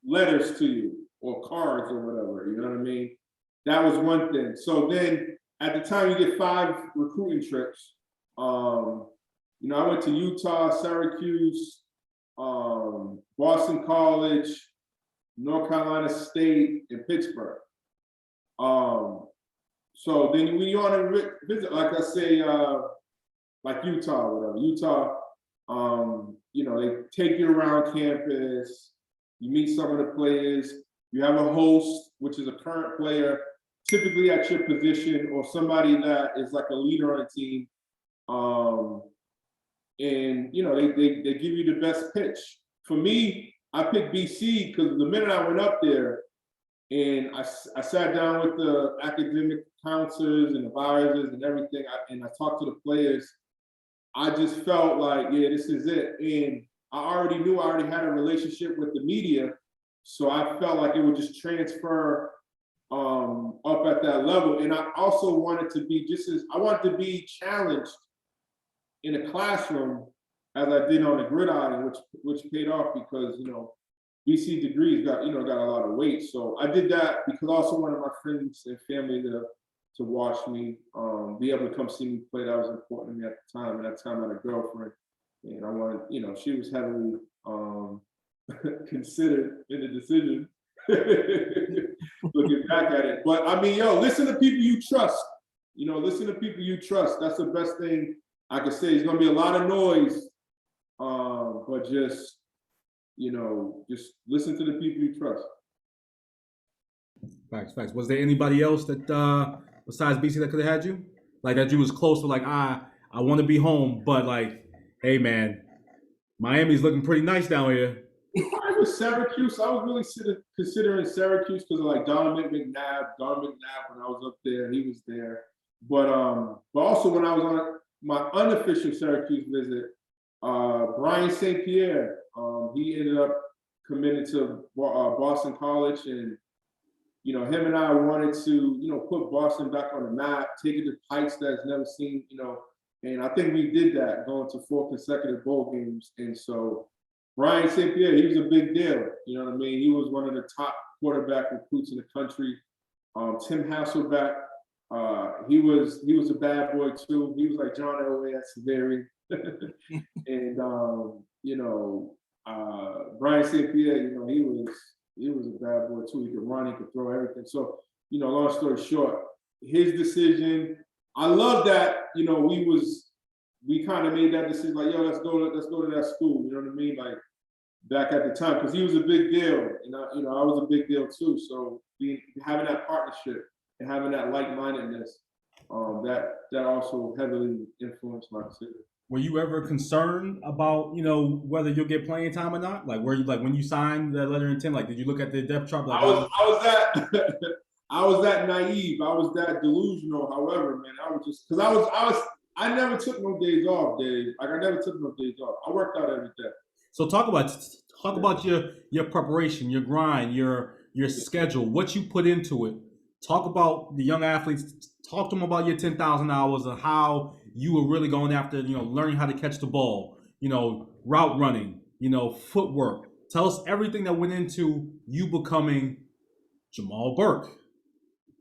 letters to you or cards or whatever, you know what I mean? That was one thing. So then at the time you get 5 recruiting trips. I went to Utah, Syracuse, Boston College, North Carolina State, and Pittsburgh. So then when you're on a visit, like I say, like Utah or whatever, Utah, they take you around campus, you meet some of the players, you have a host, which is a current player, typically at your position, or somebody that is like a leader on a team. And they give you the best pitch. For me, I picked BC because the minute I went up there and I sat down with the academic counselors and advisors and everything, and I talked to the players, I just felt like, yeah, this is it. And I already knew I already had a relationship with the media, so I felt like it would just transfer up at that level. And I also wanted to be challenged in a classroom as I did on the gridiron, which paid off because BC degrees got a lot of weight. So I did that because also wanted my friends and family to watch me, be able to come see me play. That was important to me at the time. And at the time I had a girlfriend, and I wanted, she was heavily considered in the decision. Looking back at it. But I mean, listen to people you trust. Listen to people you trust. That's the best thing I could say. It's gonna be a lot of noise, but just listen to the people you trust. Facts. Was there anybody else that besides BC that could have had you? Like that you was close to, like, I want to be home, but like, hey man, Miami's looking pretty nice down here. I was Syracuse. I was really considering Syracuse because of like Donovan McNabb when I was up there, he was there. But also when I was on my unofficial Syracuse visit, Brian St. Pierre, he ended up committing to Boston College, and him and I wanted to put Boston back on the map, take it to heights that it's never seen, and I think we did that, going to 4 consecutive bowl games. And so Brian St. Pierre, he was a big deal, you know what I mean? He was one of the top quarterback recruits in the country. Tim Hasselbeck, he was a bad boy too. He was like John Elway at Severi. And Brian St. Pierre, he was a bad boy too. He could run, he could throw everything. So, long story short, his decision, I love that, we kind of made that decision, like, let's go to that school, you know what I mean? Like back at the time, because he was a big deal, and I was a big deal too. So having that partnership and having that like-mindedness, that also heavily influenced my decision. Were you ever concerned about, whether you'll get playing time or not? Like, were you, like, when you signed the letter of intent, like, did you look at the depth chart? Like, I was that naive. I was that delusional. However, man, I was just, because I never took no days off, Dave. Like, I never took no days off. I worked out every day. So talk about your preparation, your grind, your schedule, what you put into it talk about the young athletes. Talk to them about your 10,000 hours of how you were really going after, learning how to catch the ball, route running, footwork. Tell us everything that went into you becoming Jamal Burke.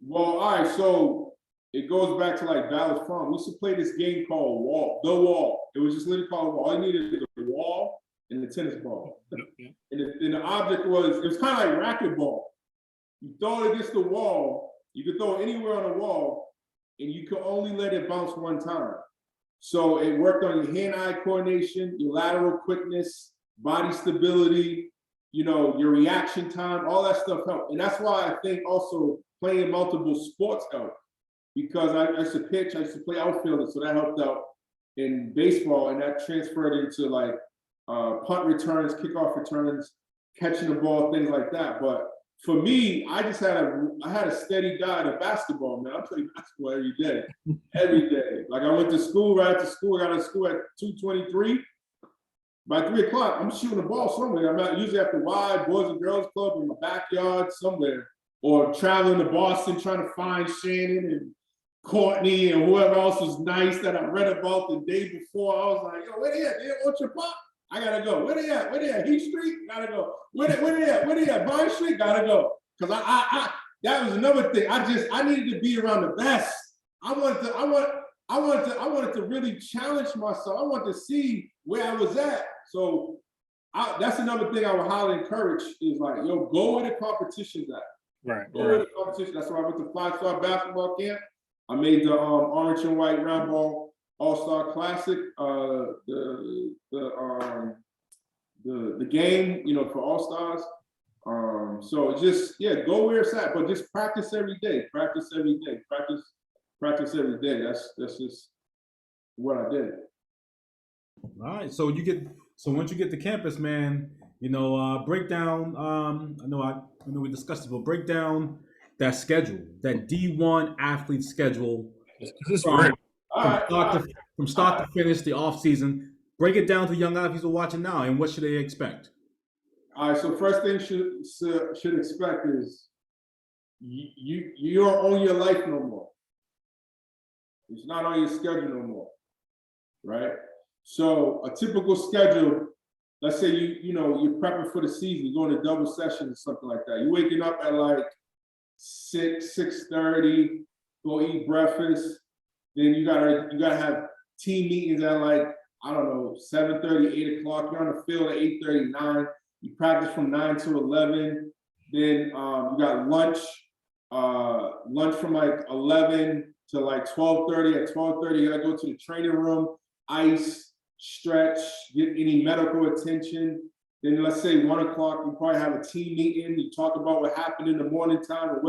Well, all right, so it goes back to like Dallas Farm. We used to play this game called The Wall. It was just literally called Wall. All you needed was a wall and a tennis ball. And the object was, it was kind of like racquetball. You throw it against the wall, you could throw it anywhere on the wall, and you could only let it bounce one time. So it worked on your hand-eye coordination, your lateral quickness, body stability, your reaction time, all that stuff helped. And that's why I think also playing multiple sports helped, because I used to pitch, I used to play outfielder, so that helped out in baseball, and that transferred into like punt returns, kickoff returns, catching the ball, things like that. But for me, I had a steady diet of basketball, man. I played basketball every day, every day. Like I went to school, right after school, I got out of school at 2:23. By 3 o'clock, I'm shooting the ball somewhere. I'm out usually at the Y, Boys and Girls Club in my backyard somewhere, or traveling to Boston trying to find Shannon and Courtney and whoever else was nice that I read about the day before. I was like, yo, where they at? What's your pop? I gotta go. Where they at? Where they at? Heat Street? Gotta go. Where they at? Where they at? Vine Street? Gotta go. Cause I that was another thing. I needed to be around the best. I wanted to really challenge myself. I wanted to see where I was at. So that's another thing I would highly encourage is like, yo, go where the competition's at. Right. Go where the competition. That's why I went to 5-star basketball camp. I made the orange and white round ball All-Star Classic, the game, for All-Stars. So just, go where it's at, but just practice every day. Practice every day. Practice every day. That's just what I did. All right. So once you get to campus, man, break down. I know we discussed it, but break down that schedule, that D1 athlete schedule. From start to finish, the off season. Break it down to young athletes who are watching now, and what should they expect? All right. So first thing should expect is you don't own your life no more. It's not on your schedule no more, right? So a typical schedule, let's say you're prepping for the season, you're going to double sessions or something like that. You're waking up at like 6:30, go eat breakfast. Then you gotta have team meetings at like, I don't know, 7:30, 8 o'clock. You're on the field at 8:30, 9. You practice from 9 to 11. Then you got lunch from like 11 to like 12:30. At 12:30, you gotta go to the training room, ice, stretch, get any medical attention. Then let's say 1 o'clock, you probably have a team meeting. You talk about what happened in the morning time or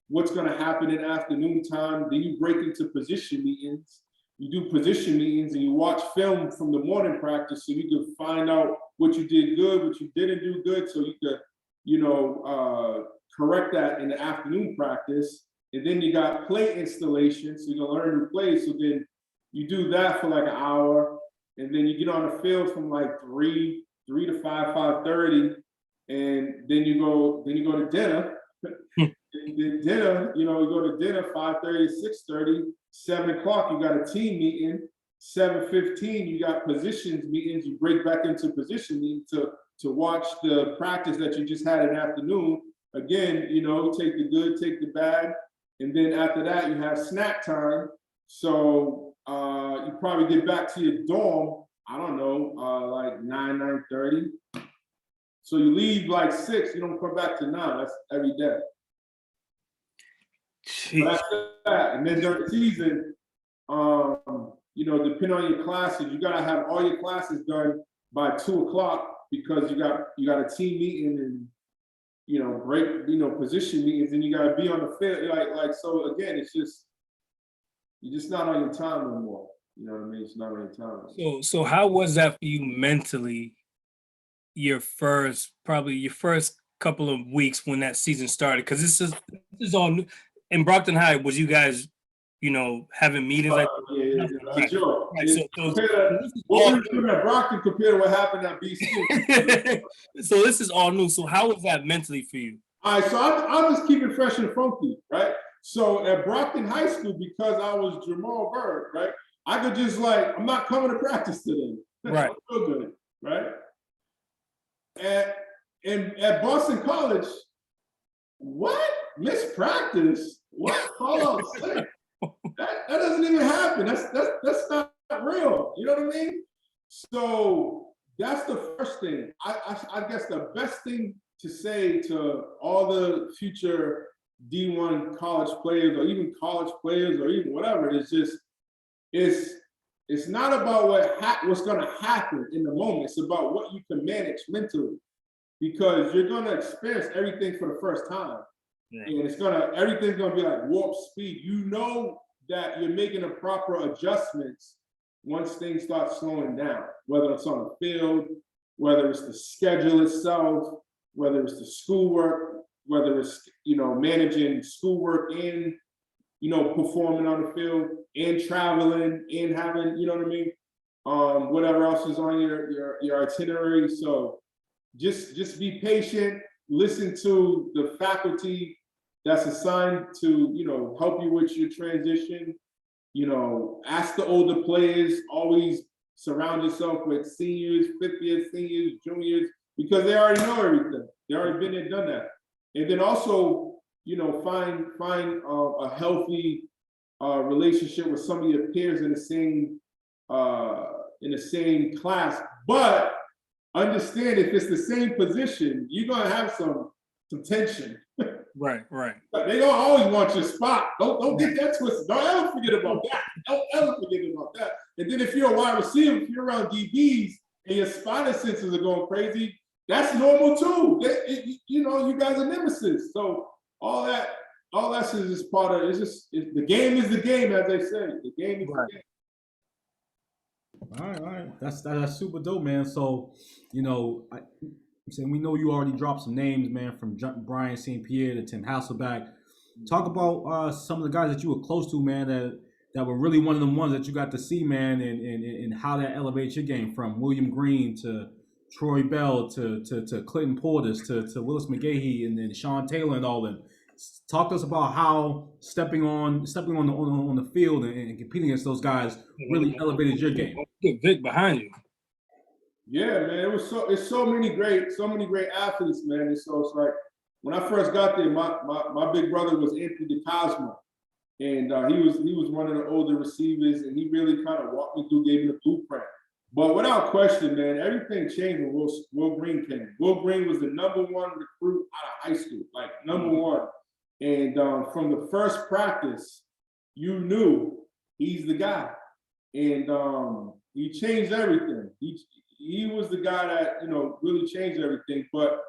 what's going to happen in afternoon time. Then you break into position meetings. You do position meetings and you watch film from the morning practice so you can find out what you did good, what you didn't do good, so you could, correct that in the afternoon practice. And then you got play installation, so you're gonna learn new plays. So then you do that for like an hour, and then you get on the field from like 3 to 5:30, and then you go to dinner. Then dinner, you go to dinner 5:30, 6:30, 7 o'clock. You got a team meeting. 7:15, you got positions meetings. You break back into position meetings to watch the practice that you just had in the afternoon. Again, take the good, take the bad, and then after that you have snack time. So you probably get back to your dorm, I don't know, like 9:30. So you leave like 6, you don't come back to 9. That's every day. But after that, and then during the season, depending on your classes, you gotta have all your classes done by 2 o'clock because you got a team meeting and break position meetings, and you gotta be on the field. Like so again, it's just you're just not on your time no more. You know what I mean? It's not on your time. So how was that for you mentally? Your first couple of weeks when that season started, because this is all new. In Brockton High, was you guys, having meetings like? Yeah, sure. Right, What we were doing at Brockton compared to what happened at BC. So this is all new. So how was that mentally for you? All right, so I'm just keeping fresh and funky, right? So at Brockton High School, because I was Jamal Burke, right? I could just like, I'm not coming to practice today. Right. I'm still good, right? At Boston College, what? Missed practice? What? Call out sick? That doesn't even happen. That's not real. You know what I mean? So that's the first thing. I guess the best thing to say to all the future D1 college players, or even college players, or even whatever, is just it's not about what's going to happen in the moment. It's about what you can manage mentally, because you're going to experience everything for the first time. Yeah. And everything's gonna be like warp speed. You know that you're making the proper adjustments once things start slowing down, whether it's on the field, whether it's the schedule itself, whether it's the schoolwork, whether it's, managing schoolwork and, performing on the field and traveling and having, you know what I mean? Whatever else is on your itinerary. So just be patient. Listen to the faculty that's assigned to, help you with your transition. Ask the older players. Always surround yourself with seniors, fifth years, seniors, juniors, because they already know everything. They already been there, done that. And then also, find a healthy relationship with some of your peers in the same class, but understand if it's the same position, you're gonna have some tension. Right. They gonna always want your spot. Don't get that twisted. Don't ever forget about that. Don't ever forget about that. And then if you're a wide receiver, if you're around DBs and your spinal sensors are going crazy, that's normal too. You guys are nemesis. So all that is just part of it. The game is the game, as they say. The game is the game. All right. That's super dope, man. So, we know you already dropped some names, man, from Brian St. Pierre to Tim Hasselbeck. Talk about some of the guys that you were close to, man, that were really one of the ones that you got to see, man, and how that elevates your game, from William Green to Troy Bell to Clinton Portis to Willis McGahee and then Sean Taylor and all them. Talk to us about how stepping on the field and competing against those guys really elevated your game. Get Vic behind you. Yeah, man, it's so many great athletes, man. And so it's like when I first got there, my big brother was Anthony DeCosmo, and he was one of the older receivers, and he really kind of walked me through, gave me the blueprint. But without question, man, everything changed when Will Green came. Will Green was the #1 recruit out of high school, like #1. And from the first practice, you knew he's the guy. And he changed everything. He was the guy that, really changed everything. But,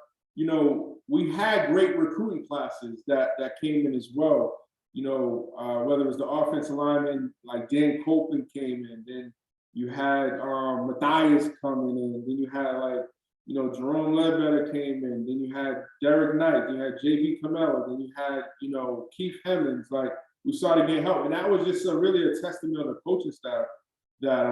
we had great recruiting classes that came in as well. Whether it was the offensive lineman, like Dan Copeland came in, then you had Matthias coming in, then you had Jerome Ledbetter came in, then you had Derek Knight, you had JB Camelo, then you had, Keith Hemmings. Like, we started getting help. And that was just really a testament of the coaching staff that,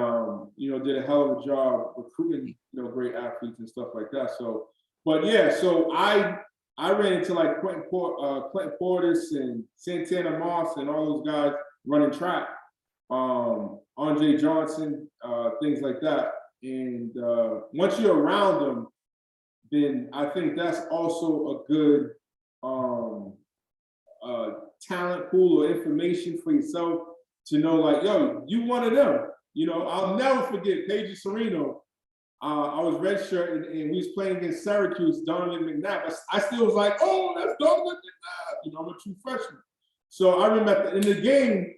did a hell of a job recruiting, great athletes and stuff like that. So, but yeah, so I ran into like Clinton Portis and Santana Moss and all those guys running track, Andre Johnson, things like that. And once you're around them, then I think that's also a good talent pool or information for yourself to know, like, yo, you one of them. I'll never forget Paige Serino. I was redshirt and we was playing against Syracuse, Donovan McNabb. I still was like, oh, that's Donovan McNabb. I'm a true freshman. So I remember in the game,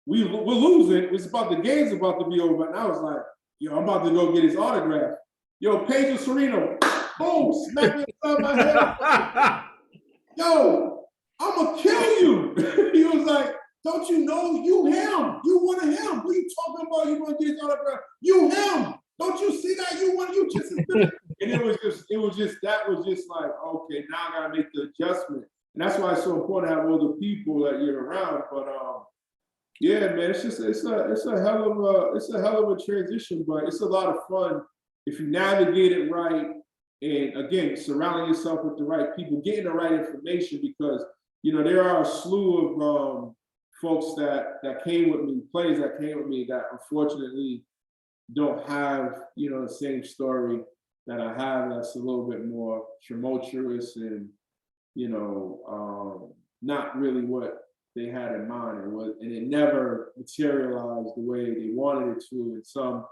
we're losing. The game's about to be over. And I was like, yo, I'm about to go get his autograph. Yo, Pedro Serino, boom, smack me upside my head. Yo, I'm gonna kill you. He was like, don't you know you him? You one of him. What are you talking about? You gonna get his autograph? You him. Don't you see that? You just as good. And that was just like, okay, now I gotta make the adjustment. And that's why it's so important to have older people that you're around. But yeah, man, it's a hell of a transition, but it's a lot of fun if you navigate it right. And again, surrounding yourself with the right people, getting the right information, because there are a slew of folks that came with me, players that came with me that unfortunately don't have, the same story that I have. That's a little bit more tumultuous and, not really what they had in mind, and it never materialized the way they wanted it to. And some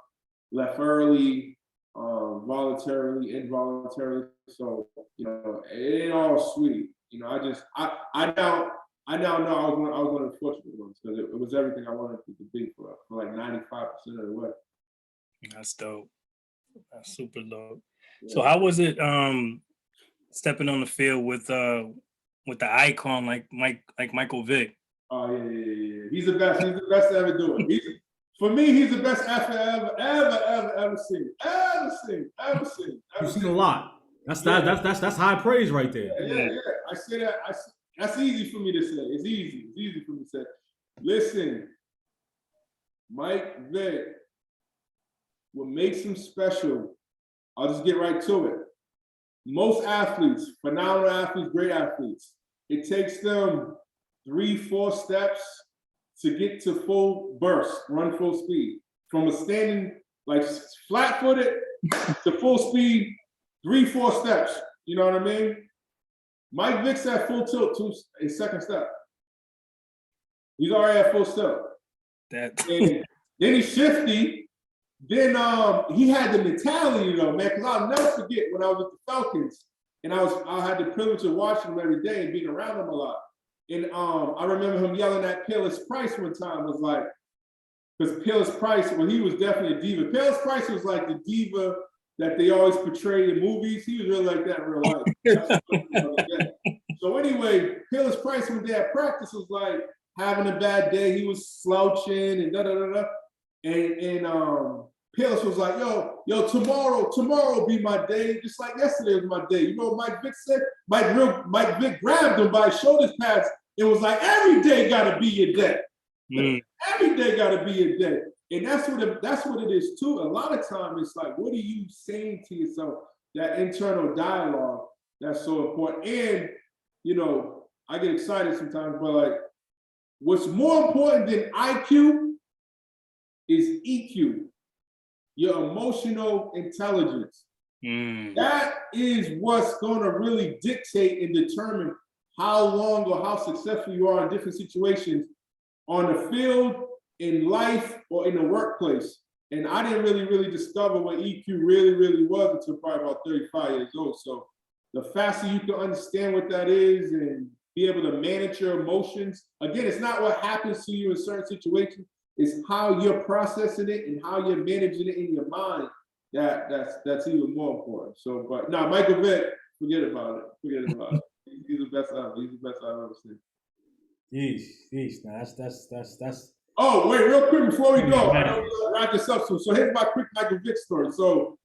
left early, voluntarily, involuntarily. So, it ain't all sweet. I now know I was one of the fortunate ones, because it was everything I wanted it to be for like 95% of the way. That's dope. That's super dope. Yeah. So how was it stepping on the field with the icon like Michael Vick? Oh yeah. He's the best. He's the best to ever do it. For me, he's the best athlete ever seen. Ever seen. You've seen a lot. That's high praise right there. Yeah. I say that. That's easy for me to say. It's easy for me to say. Listen, Mike Vick, what makes him special, I'll just get right to it. Most athletes, phenomenal athletes, great athletes, it takes them 3-4 steps to get to full burst, run full speed. From a standing, like flat-footed to full speed, 3-4 steps. You know what I mean? Mike Vick's at full tilt to a second step. He's already at full tilt. And then he's shifty. Then he had the mentality though, man, because I'll never forget when I was with the Falcons, and I had the privilege of watching him every day and being around him a lot. And I remember him yelling at Peerless Price one time, was like, because Peerless Price, well, he was definitely a diva. Peerless Price was like the diva that they always portray in movies. He was really like that in real life. So anyway, Peerless Price one day at practice was like having a bad day. He was slouching and da-da-da-da. And Peerless was like, yo, tomorrow will be my day, just like yesterday was my day. You know what Mike Vick said? Mike Vick grabbed him by his shoulders pads and was like, every day gotta be your day. Every day gotta be your day. And that's what it is too. A lot of time it's like, what are you saying to yourself? That internal dialogue, that's so important. And, I get excited sometimes, but like, what's more important than IQ is EQ, your emotional intelligence. That is what's going to really dictate and determine how long or how successful you are in different situations on the field, in life, or in the workplace. And I didn't really discover what EQ really was until probably about 35 years old. So the faster you can understand what that is and be able to manage your emotions, again, it's not what happens to you in certain situations, it's how you're processing it and how you're managing it in your mind. That's even more important. So, but no, Michael Vick, forget about it. He's the best I've ever seen. Jeez. Now that's. Oh, wait, real quick before we go, I know we'll wrap this up soon. So here's my quick Michael Vick story. So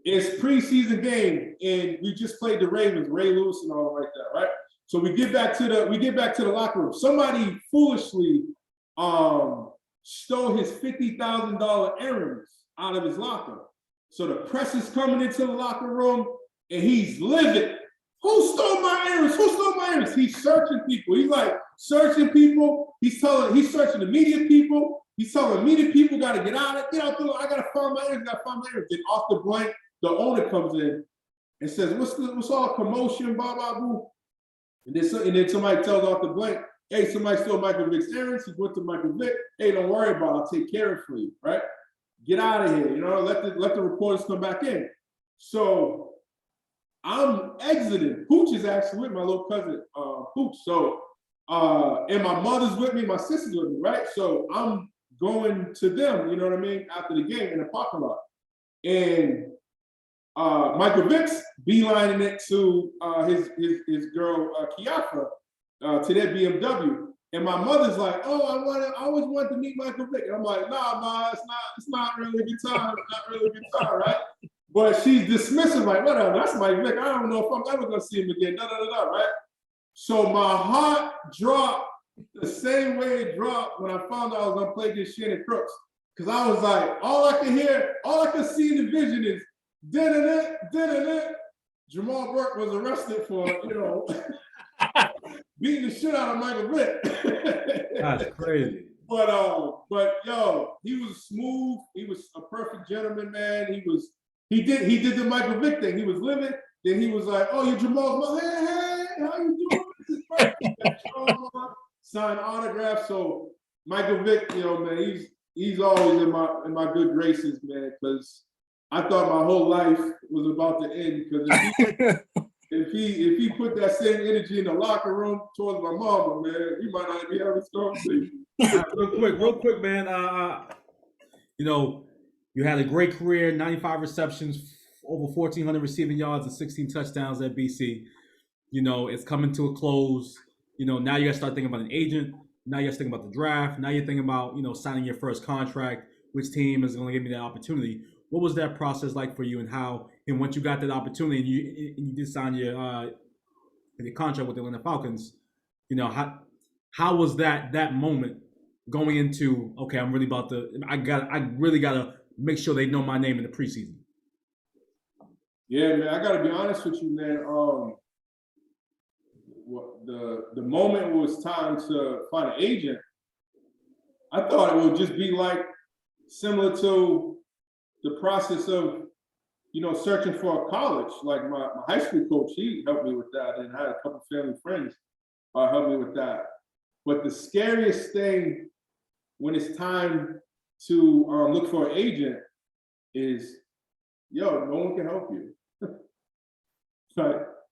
it's preseason game, and we just played the Ravens, Ray Lewis and all like that, right? So we get back to the locker room. Somebody foolishly stole his $50,000 earrings out of his locker. So the press is coming into the locker room, and he's livid. Who stole my earrings? He's searching people. He's like searching people. He's searching the media people. He's telling media people got to get out. I got to find my earrings. Then off the blank, the owner comes in and says, what's all the commotion, blah, blah, blah. And then somebody tells off the blank, hey, somebody stole Michael Vick's earrings. He went to Michael Vick. Hey, don't worry about it. I'll take care of it for you, right? Get out of here. Let the reporters come back in. So I'm exiting. Pooch is actually with my little cousin, Pooch. So, and my mother's with me, my sister's with me, right? So I'm going to them, you know what I mean, after the game in the parking lot. And Michael Vick's beelining it to his girl Kiafa to their BMW, and my mother's like, "Oh, I always wanted to meet Michael Vick," and I'm like, "Nah, it's not really a good time. It's not really a good time, right?" But she's dismissive, like, "Whatever, that's Mike Vick. I don't know if I'm ever gonna see him again." Right? So my heart dropped the same way it dropped when I found out I was gonna play against Shannon Crooks, because I was like, all I could see in the vision is. Jamal Burke was arrested for, beating the shit out of Michael Vick. That's crazy. But yo, he was smooth. He was a perfect gentleman, man. He did the Michael Vick thing. He was living. Then he was like, "Oh, you're Jamal. Hey, how you doing? This is perfect." Sign autographs. So Michael Vick, you know, man, he's always in my good graces, man, because I thought my whole life was about to end. Because if he put that same energy in the locker room towards my mama, man, he might not be having a storm season. Real quick, man. You know, you had a great career, 95 receptions, over 1,400 receiving yards, and 16 touchdowns at BC. You know, it's coming to a close. You know, now you got to start thinking about an agent. Now you got to think about the draft. Now you're thinking about, you know, signing your first contract. Which team is going to give me that opportunity? What was that process like for you, and how? And once you got that opportunity, and you did sign your contract with the Atlanta Falcons, you know, how was that moment going into, okay, I'm really about to, I really got to make sure they know my name in the preseason? Yeah, man, I got to be honest with you, man. The moment it was time to find an agent, I thought it would just be like similar to the process of, you know, searching for a college. Like my high school coach, he helped me with that, and I had a couple family friends help me with that. But the scariest thing when it's time to look for an agent is, yo, no one can help you.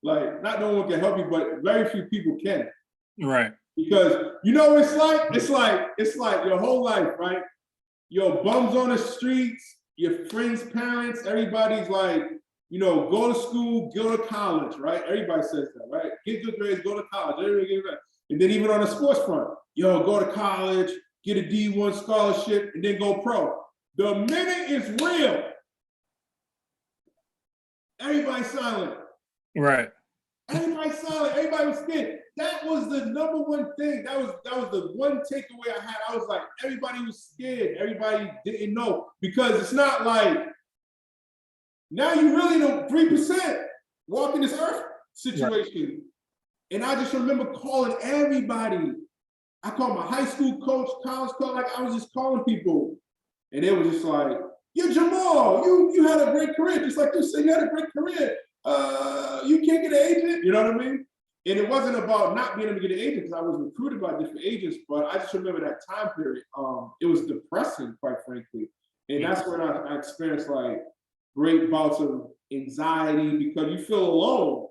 like not no one can help you, but very few people can. Right. Because you know what it's like your whole life, right? Your bums on the streets, your friends' parents, everybody's like, you know, go to school, go to college, right? Everybody says that, right? Get good grades, go to college. Everybody get that. And then even on the sports front, yo, go to college, get a D1 scholarship, and then go pro. The minute it's real, everybody's silent. Right. Everybody's silent. Everybody was scared. That was the number one thing. That was the one takeaway I had. I was like, everybody was scared. Everybody didn't know, because it's not like now you really know 3% walking this earth situation. Right. And I just remember calling everybody. I called my high school coach, college coach, like I was just calling people. And it was just like, you're Jamal, you had a great career. Just like you said, you had a great career. You can't get an agent, you know what I mean? And it wasn't about not being able to get an agent, because I was recruited by different agents, but I just remember that time period. It was depressing, quite frankly. And that's when I experienced like great bouts of anxiety, because you feel alone,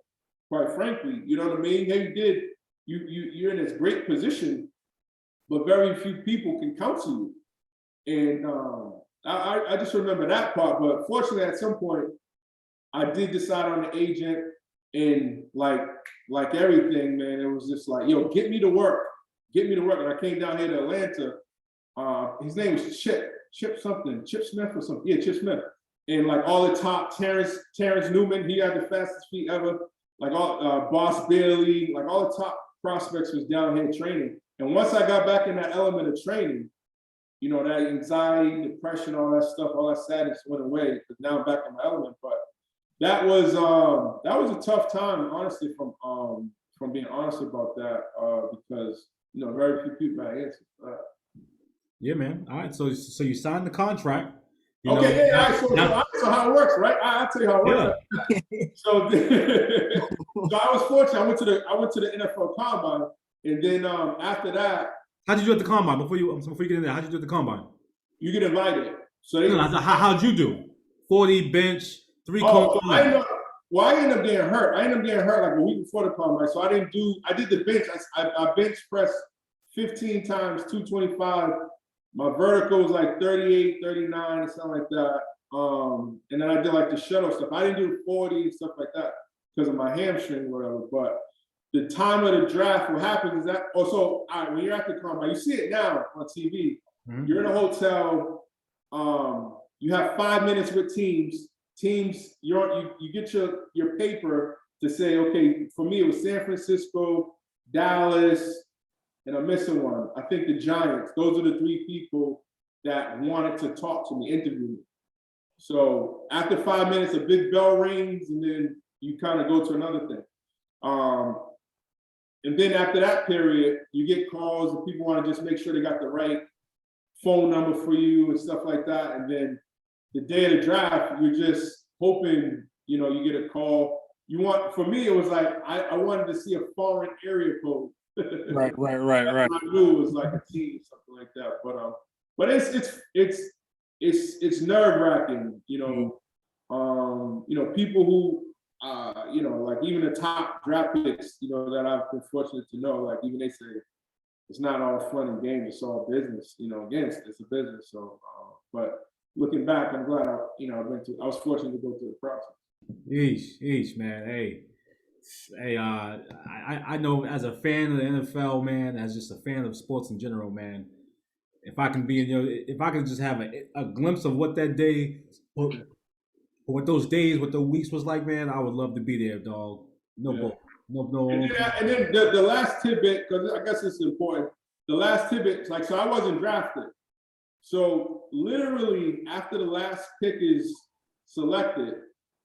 quite frankly. You know what I mean? Hey, you're in this great position, but very few people can counsel you. And I just remember that part. But fortunately, at some point, I did decide on an agent, and like everything, man, it was just like, yo, get me to work. And I came down here to Atlanta. His name was Chip Smith or something. Yeah, Chip Smith. And like all the top, Terrence Newman, he had the fastest feet ever. Like all Boss Bailey, like all the top prospects was down here training. And once I got back in that element of training, you know, that anxiety, depression, all that stuff, all that sadness went away, because now I'm back in my element. But that was a tough time, honestly, from being honest about that, because, you know, very few people had answers for that. Yeah, man. All right, so you signed the contract. Okay, yeah. So how it works, right? I'll tell you how it works. Yeah. So I was fortunate. I went to the NFL Combine, and then after that. How'd you do at the Combine? Before you get in there, how'd you do at the Combine? You get invited. So how'd you do? 40 bench, 3 cones. I ended up getting hurt. Like a week before the Combine. So I did the bench. I bench pressed 15 times, 225. My vertical was like 38, 39, or something like that. And then I did like the shuttle stuff. I didn't do 40 and stuff like that because of my hamstring or whatever. But the time of the draft, what happens is that, all right, when you're at the Combine, you see it now on TV. Mm-hmm. You're in a hotel. You have 5 minutes with teams. You get your paper to say, okay, for me, it was San Francisco, Dallas, and I'm missing one. I think the Giants. Those are the 3 people that wanted to talk to me, interview me. So after 5 minutes, a big bell rings, and then you kind of go to another thing. And then after that period, you get calls and people want to just make sure they got the right phone number for you and stuff like that. And then the day of the draft, you're just hoping, you get a call. For me, it was like, I wanted to see a foreign area code. Right. I knew it was like a team, something like that. But it's nerve wracking, people who, like even the top draft picks, that I've been fortunate to know, like even they say it's not all fun and games, it's all business. Again, it's a business. So, but looking back, I'm glad I was fortunate to go through the process. Eesh, man. Hey, I know as a fan of the NFL, man, as just a fan of sports in general, man. If I can if I can just have a glimpse of what that day, what those days, what the weeks was like, man, I would love to be there, dog. No. And then the last tidbit, because I guess it's important. The last tidbit, like, so I wasn't drafted. So literally after the last pick is selected,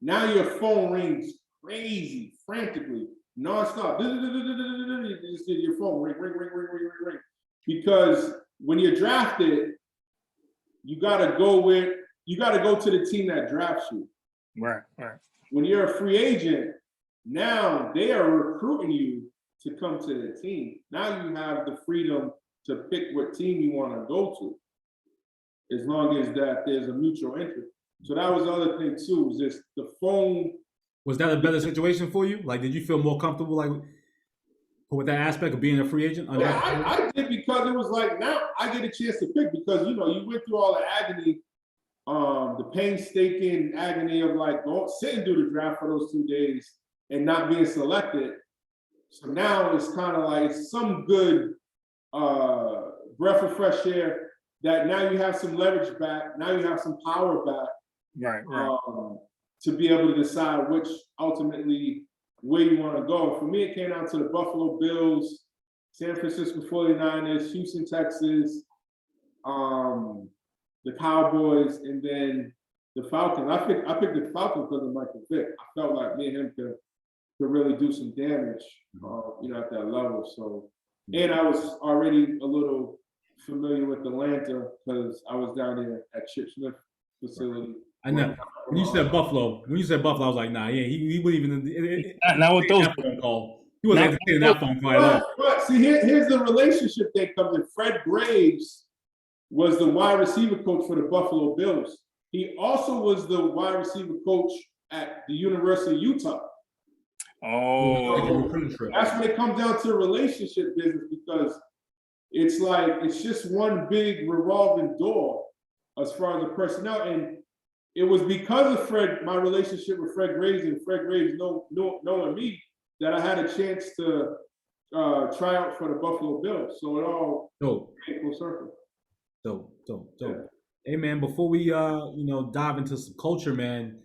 now your phone rings crazy, frantically, nonstop. You just did your phone ring. Because when you're drafted, you gotta go to the team that drafts you. Right. When you're a free agent, now they are recruiting you to come to the team. Now you have the freedom to pick what team you want to go to, as long as that there's a mutual interest. So that was the other thing too, was just the phone. Was that a better situation for you? Like, did you feel more comfortable, like, with that aspect of being a free agent? Yeah, I did, because it was like, now I get a chance to pick, because you went through all the agony, the painstaking agony of like sit and do the draft for those 2 days and not being selected. So now it's kind of like some good breath of fresh air, that now you have some leverage back, now you have some power back. Right. To be able to decide which ultimately where you want to go. For me, it came down to the Buffalo Bills, San Francisco 49ers, Houston, Texas, the Cowboys, and then the Falcons. I picked the Falcons because of Michael Vick. I felt like me and him could really do some damage, at that level. So, and I was already a little familiar with Atlanta because I was down there at Chip Smith facility. I know. When you said Buffalo, I was like, nah, yeah, he wouldn't even. Not with those phone call. He wasn't entertaining that phone call at all. But see, here's the relationship that comes in. Fred Graves was the wide receiver coach for the Buffalo Bills. He also was the wide receiver coach at the University of Utah. Oh, that's when it comes down to relationship business, because it's like it's just one big revolving door as far as the personnel. And it was because of my relationship with Fred Graves, and Fred Graves knowing me, that I had a chance to try out for the Buffalo Bills. So it all came full circle. Dope. Yeah. Hey man, before we dive into some culture, man,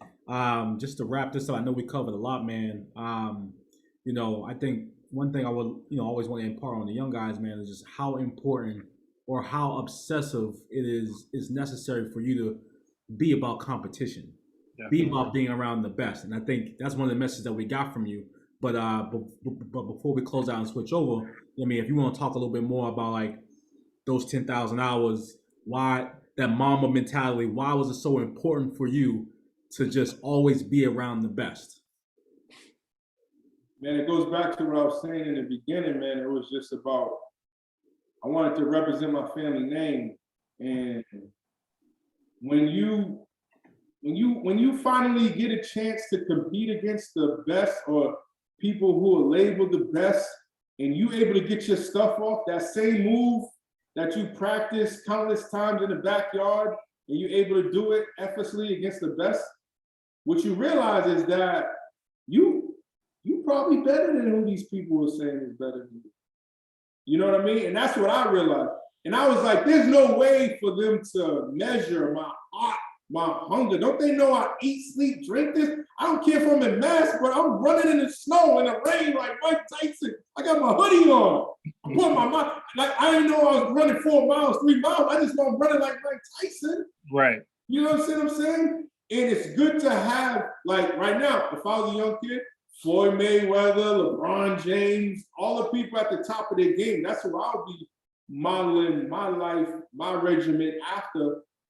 just to wrap this up, I know we covered a lot, man. I think one thing I would always want to impart on the young guys, man, is just how important or how obsessive it is necessary for you to be about competition, be about being around the best. And I think that's one of the messages that we got from you. But before we close out and switch over, I mean, if you want to talk a little bit more about like those 10,000 hours, why that Mamba mentality, why was it so important for you to just always be around the best? Man, it goes back to what I was saying in the beginning, man. It was just about, I wanted to represent my family name. And when you finally get a chance to compete against the best, or people who are labeled the best, and you able to get your stuff off, that same move that you practice countless times in the backyard, and you're able to do it effortlessly against the best, what you realize is that you probably better than who these people are saying is better than you. You know what I mean? And that's what I realized. And I was like, there's no way for them to measure my heart, my hunger. Don't they know I eat, sleep, drink this? I don't care if I'm in mask, but I'm running in the snow, in the rain like Mike Tyson. I got my hoodie on. I put my mind, like I didn't know I was running 4 miles, 3 miles. I just know I'm running like Mike Tyson. Right. You know what I'm saying? And it's good to have, like right now, if I was a young kid, Floyd Mayweather, LeBron James, all the people at the top of their game. That's who I'll be modeling my life, my regiment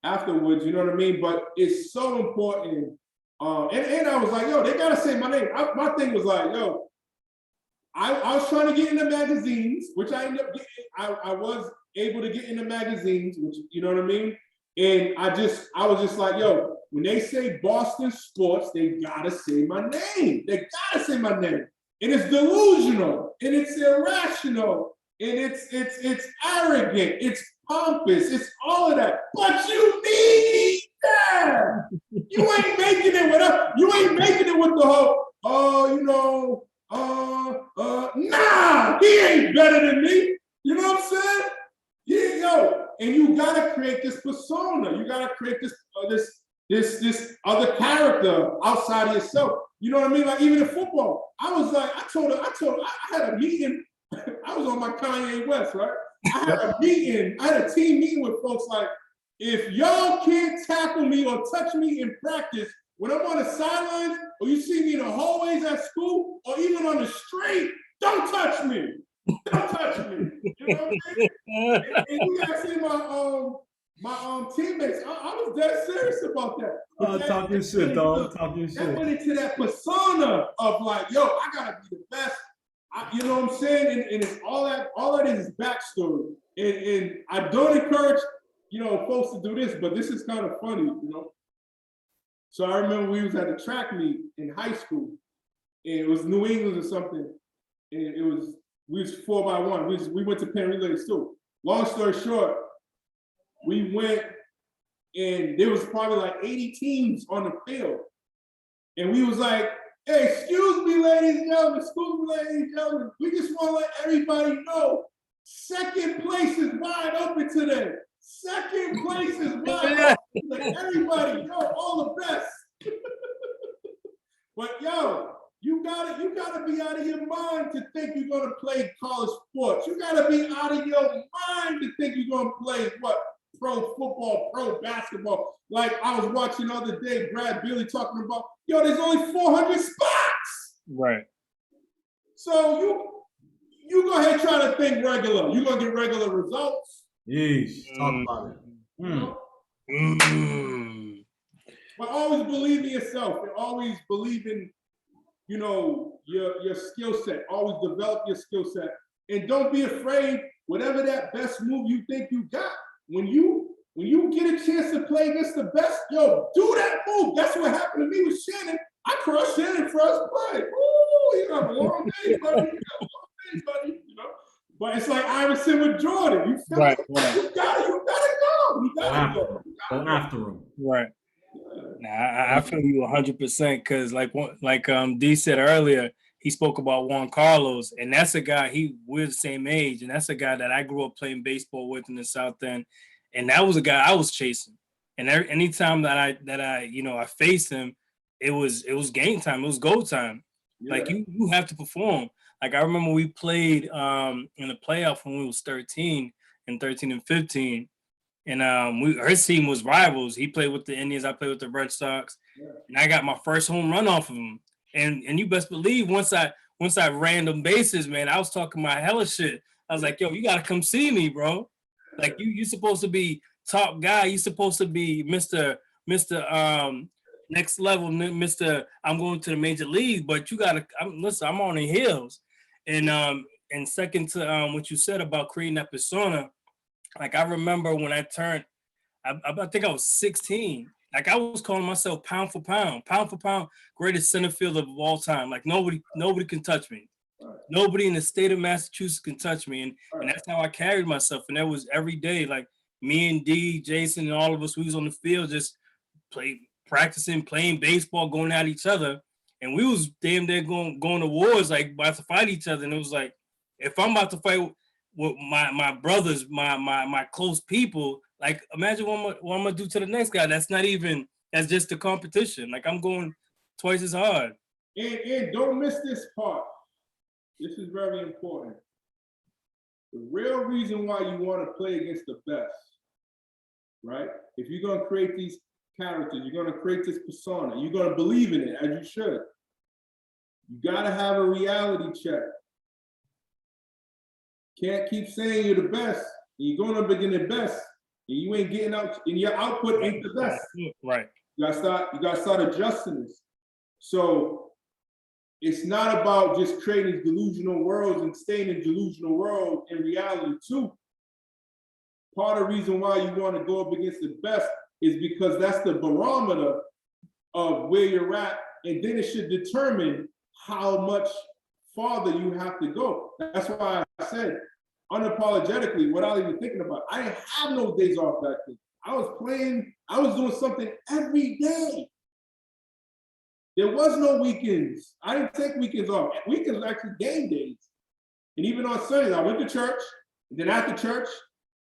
afterwards, you know what I mean? But it's so important. And I was like, yo, they gotta say my name. My thing was like, yo, I was trying to get into magazines, which I ended up getting. I was able to get into magazines, which, you know what I mean? And I was just like, yo, when they say Boston sports, they gotta say my name. They gotta say my name. And it's delusional, and it's irrational, and it's arrogant, it's pompous, it's all of that. But you need that. You ain't making it with You ain't making it with the whole, nah, he ain't better than me. You know what I'm saying? Yeah, yo, and you gotta create this persona. You gotta create this other character outside of yourself. You know what I mean? Like even in football, I was like, I told her, I had a meeting. I was on my Kanye West, right? I had a team meeting with folks like, if y'all can't tackle me or touch me in practice, when I'm on the sidelines, or you see me in the hallways at school, or even on the street, don't touch me. Don't touch me. You know what I mean? And you guys see my teammates. I was dead serious about that. Talk your shit, dog. Talk your shit. That went into that persona of like, yo, I gotta be the best. You know what I'm saying? And it's all that is backstory. And I don't encourage, folks to do this, but this is kind of funny, you know. So I remember we was at a track meet in high school, and it was New England or something, and we was 4x1. We went to Penn Relays too. Long story short, we went, and there was probably like 80 teams on the field, and we was like, hey, excuse me, ladies and gentlemen, we just want to let everybody know, second place is wide open today. Second place is wide open. Like, everybody, yo, all the best. But yo, you gotta be out of your mind to think you're gonna play college sports. You gotta be out of your mind to think you're gonna play pro football, pro basketball. Like I was watching the other day, Brad Billy talking about, yo, there's only 400 spots. Right. So you go ahead and try to think regular. You're gonna get regular results. Yeesh, talk about it. But always believe in yourself and always believe in, your skill set. Always develop your skill set. And don't be afraid, whatever that best move you think you got, when you get a chance to play against the best, yo, do that move. That's what happened to me with Shannon. I crushed Shannon first play. Ooh, you got a long day, buddy. But it's like Iverson with Jordan. You feel right. You gotta go. You gotta go. Go after him. Right. Nah, I feel you 100% because like D said earlier, he spoke about Juan Carlos, and that's a guy, we're the same age, and that's a guy that I grew up playing baseball with in the South End, and that was a guy I was chasing. And anytime that I faced him, it was game time, it was go time. Yeah. Like you have to perform. Like I remember we played in the playoff when we was 13 and 15. And his team was rivals. He played with the Indians. I played with the Red Sox. Yeah. And I got my first home run off of him. And you best believe once I ran them bases, man, I was talking my hella shit. I was like, yo, you gotta come see me, bro. Like you supposed to be top guy. You supposed to be Mr. Next level, Mr. I'm going to the major league. But you gotta listen. I'm on the heels. And second to what you said about creating that persona. Like I remember when I turned, I think I was 16. Like I was calling myself pound for pound, greatest center fielder of all time. Like nobody can touch me. Right. Nobody in the state of Massachusetts can touch me. And that's how I carried myself. And that was every day. Like me and D, Jason, and all of us, we was on the field just practicing, playing baseball, going at each other. And we was damn near going to wars, like about to fight each other. And it was like, if I'm about to fight with my brothers, my close people, like imagine what I'm gonna do to the next guy. That's just the competition. Like I'm going twice as hard. And don't miss this part. This is very important. The real reason why you want to play against the best, right? If you're gonna create these characters, you're gonna create this persona, you're gonna believe in it as you should. You gotta have a reality check. Can't keep saying you're the best, and you're going up against the best, and you ain't getting out, and your output ain't the best. Right. You gotta start adjusting this. So it's not about just creating delusional worlds and staying in delusional world in reality too. Part of the reason why you want to go up against the best is because that's the barometer of where you're at, and then it should determine how much farther you have to go. That's why I said unapologetically, without even thinking about it, I didn't have no days off back then. I was playing, I was doing something every day. There was no weekends. I didn't take weekends off. Weekends were actually game days. And even on Sundays, I went to church, and then after church,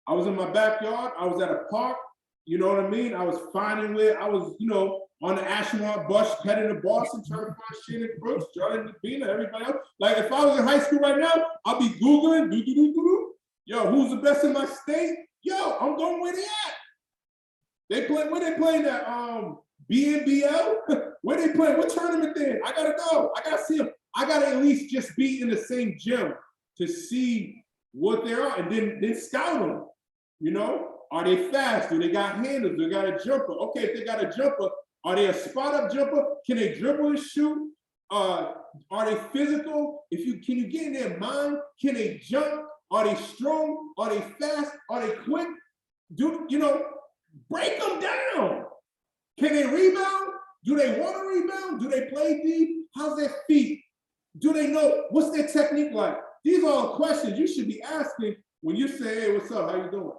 I was in my backyard, I was at a park, you know what I mean? I was finding where I was, you know, on the Ashmont bus, heading to Boston, trying to find Shannon Brooks, Jordan Bina, everybody else. Like if I was in high school right now, I'll be Googling, yo, who's the best in my state? Yo, I'm going where they at. Where they playing that BNBL? Where they playing? What tournament then? I gotta go. I gotta see them. I gotta at least just be in the same gym to see what they are, and then scout them. You know, are they fast? Do they got handles? Do they got a jumper? Okay, if they got a jumper, are they a spot up jumper? Can they dribble and shoot? Are they physical? Can you get in their mind? Can they jump? Are they strong? Are they fast? Are they quick? Break them down. Can they rebound? Do they want to rebound? Do they play deep? How's their feet? Do they know? What's their technique like? These are all questions you should be asking when you say, hey, what's up? How you doing?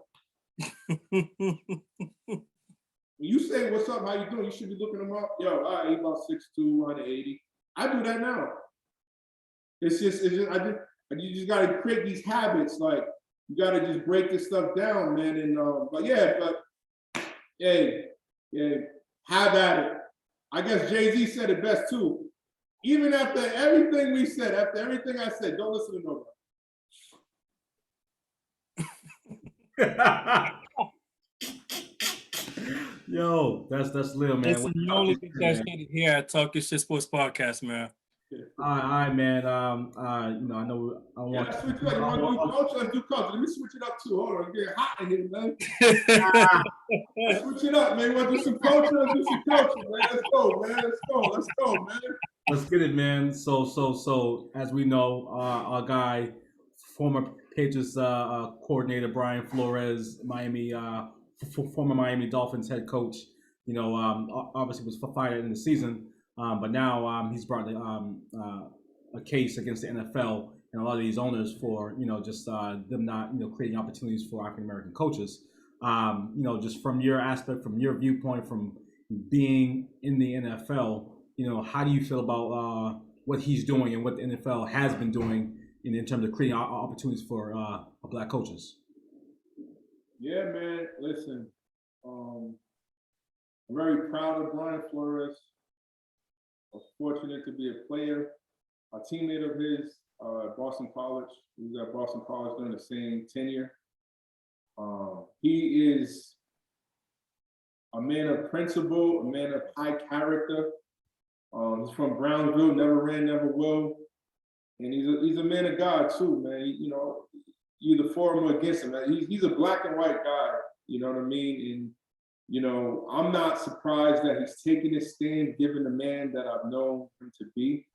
When you say, what's up? How you doing? You should be looking them up. Yo, all right, about 6'2", 180. I do that now. You just got to create these habits. Like, you got to just break this stuff down, man. And, hey, have at it. I guess Jay-Z said it best too. Even after everything we said, after everything I said, don't listen to nobody. Yo, that's Lil, man. Listen, you only get that shit here at Talk Your Shit Sports Podcast, man. All right, man. I know I want to switch it up. You want to do culture? Let's do culture. Let me switch it up too. Hold on, it's getting hot in here, man. Let's switch it up, man. You want to do some culture? Let's do some culture, man. Let's go, man. Let's go, man. Let's get it, man. So as we know, our guy, former Patriots coordinator Brian Flores, former Miami Dolphins head coach, obviously was fired in the season. But now he's brought a case against the NFL and a lot of these owners for them not creating opportunities for African American coaches. Just from your aspect, from your viewpoint, from being in the NFL, how do you feel about what he's doing and what the NFL has been doing in terms of creating opportunities for Black coaches? Yeah, man. Listen, I'm very proud of Brian Flores. I was fortunate to be a player, a teammate of his at Boston College. He was at Boston College during the same tenure. He is a man of principle, a man of high character. He's from Brownsville, never ran, never will. And he's a man of God too, man. Either for him or against him. He's a black and white guy, you know what I mean? And I'm not surprised that he's taking his stand, given the man that I've known him to be.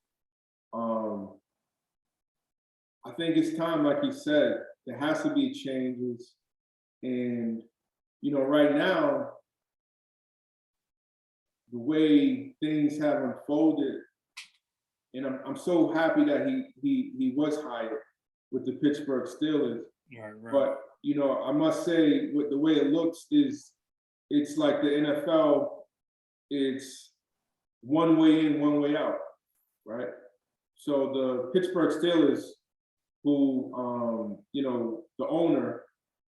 I think it's time, like he said, there has to be changes. And, right now, the way things have unfolded, and I'm so happy that he was hired with the Pittsburgh Steelers. Right. But, I must say, with the way it looks is, it's like the NFL, it's one way in, one way out, right? So the Pittsburgh Steelers, who, the owner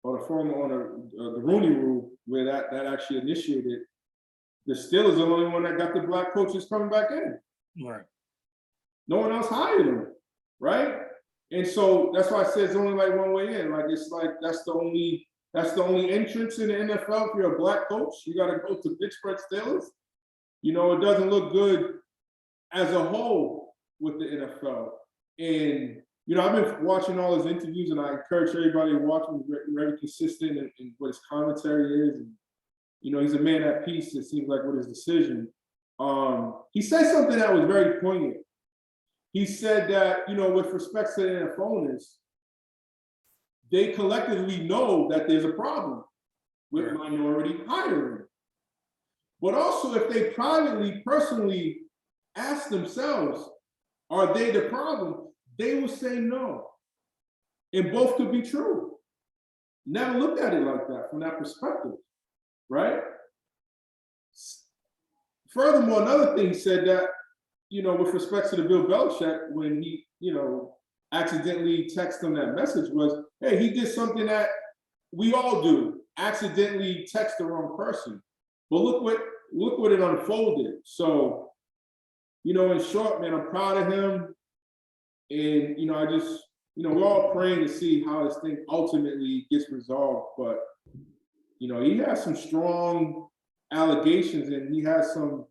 or the former owner, the Rooney Rule, where that actually initiated, the Steelers are the only one that got the Black coaches coming back in. Right. No one else hired them, right? And so that's why I say it's only like one way in. Like, it's like that's the only entrance in the NFL if you're a Black coach. You got to go to Pittsburgh Steelers. It doesn't look good as a whole. with the NFL. And, you know, I've been watching all his interviews, and I encourage everybody to watch him. He's very consistent in what his commentary is. And, you know, he's a man at peace, it seems like, with his decision. He said something that was very poignant. He said that, you know, with respect to the NFL owners, they collectively know that there's a problem with minority hiring. But also, if they privately, personally ask themselves, are they the problem? They will say no. And both could be true. Never looked at it like that from that perspective, right? Furthermore, another thing said that, you know, with respect to the Bill Belichick, when he, you know, accidentally texted him that message was, hey, he did something that we all do, accidentally text the wrong person. But look what it unfolded. So, you know, in short, man, I'm proud of him. And, you know, I just, you know, we're all praying to see how this thing ultimately gets resolved. But, you know, he has some strong allegations, and he has some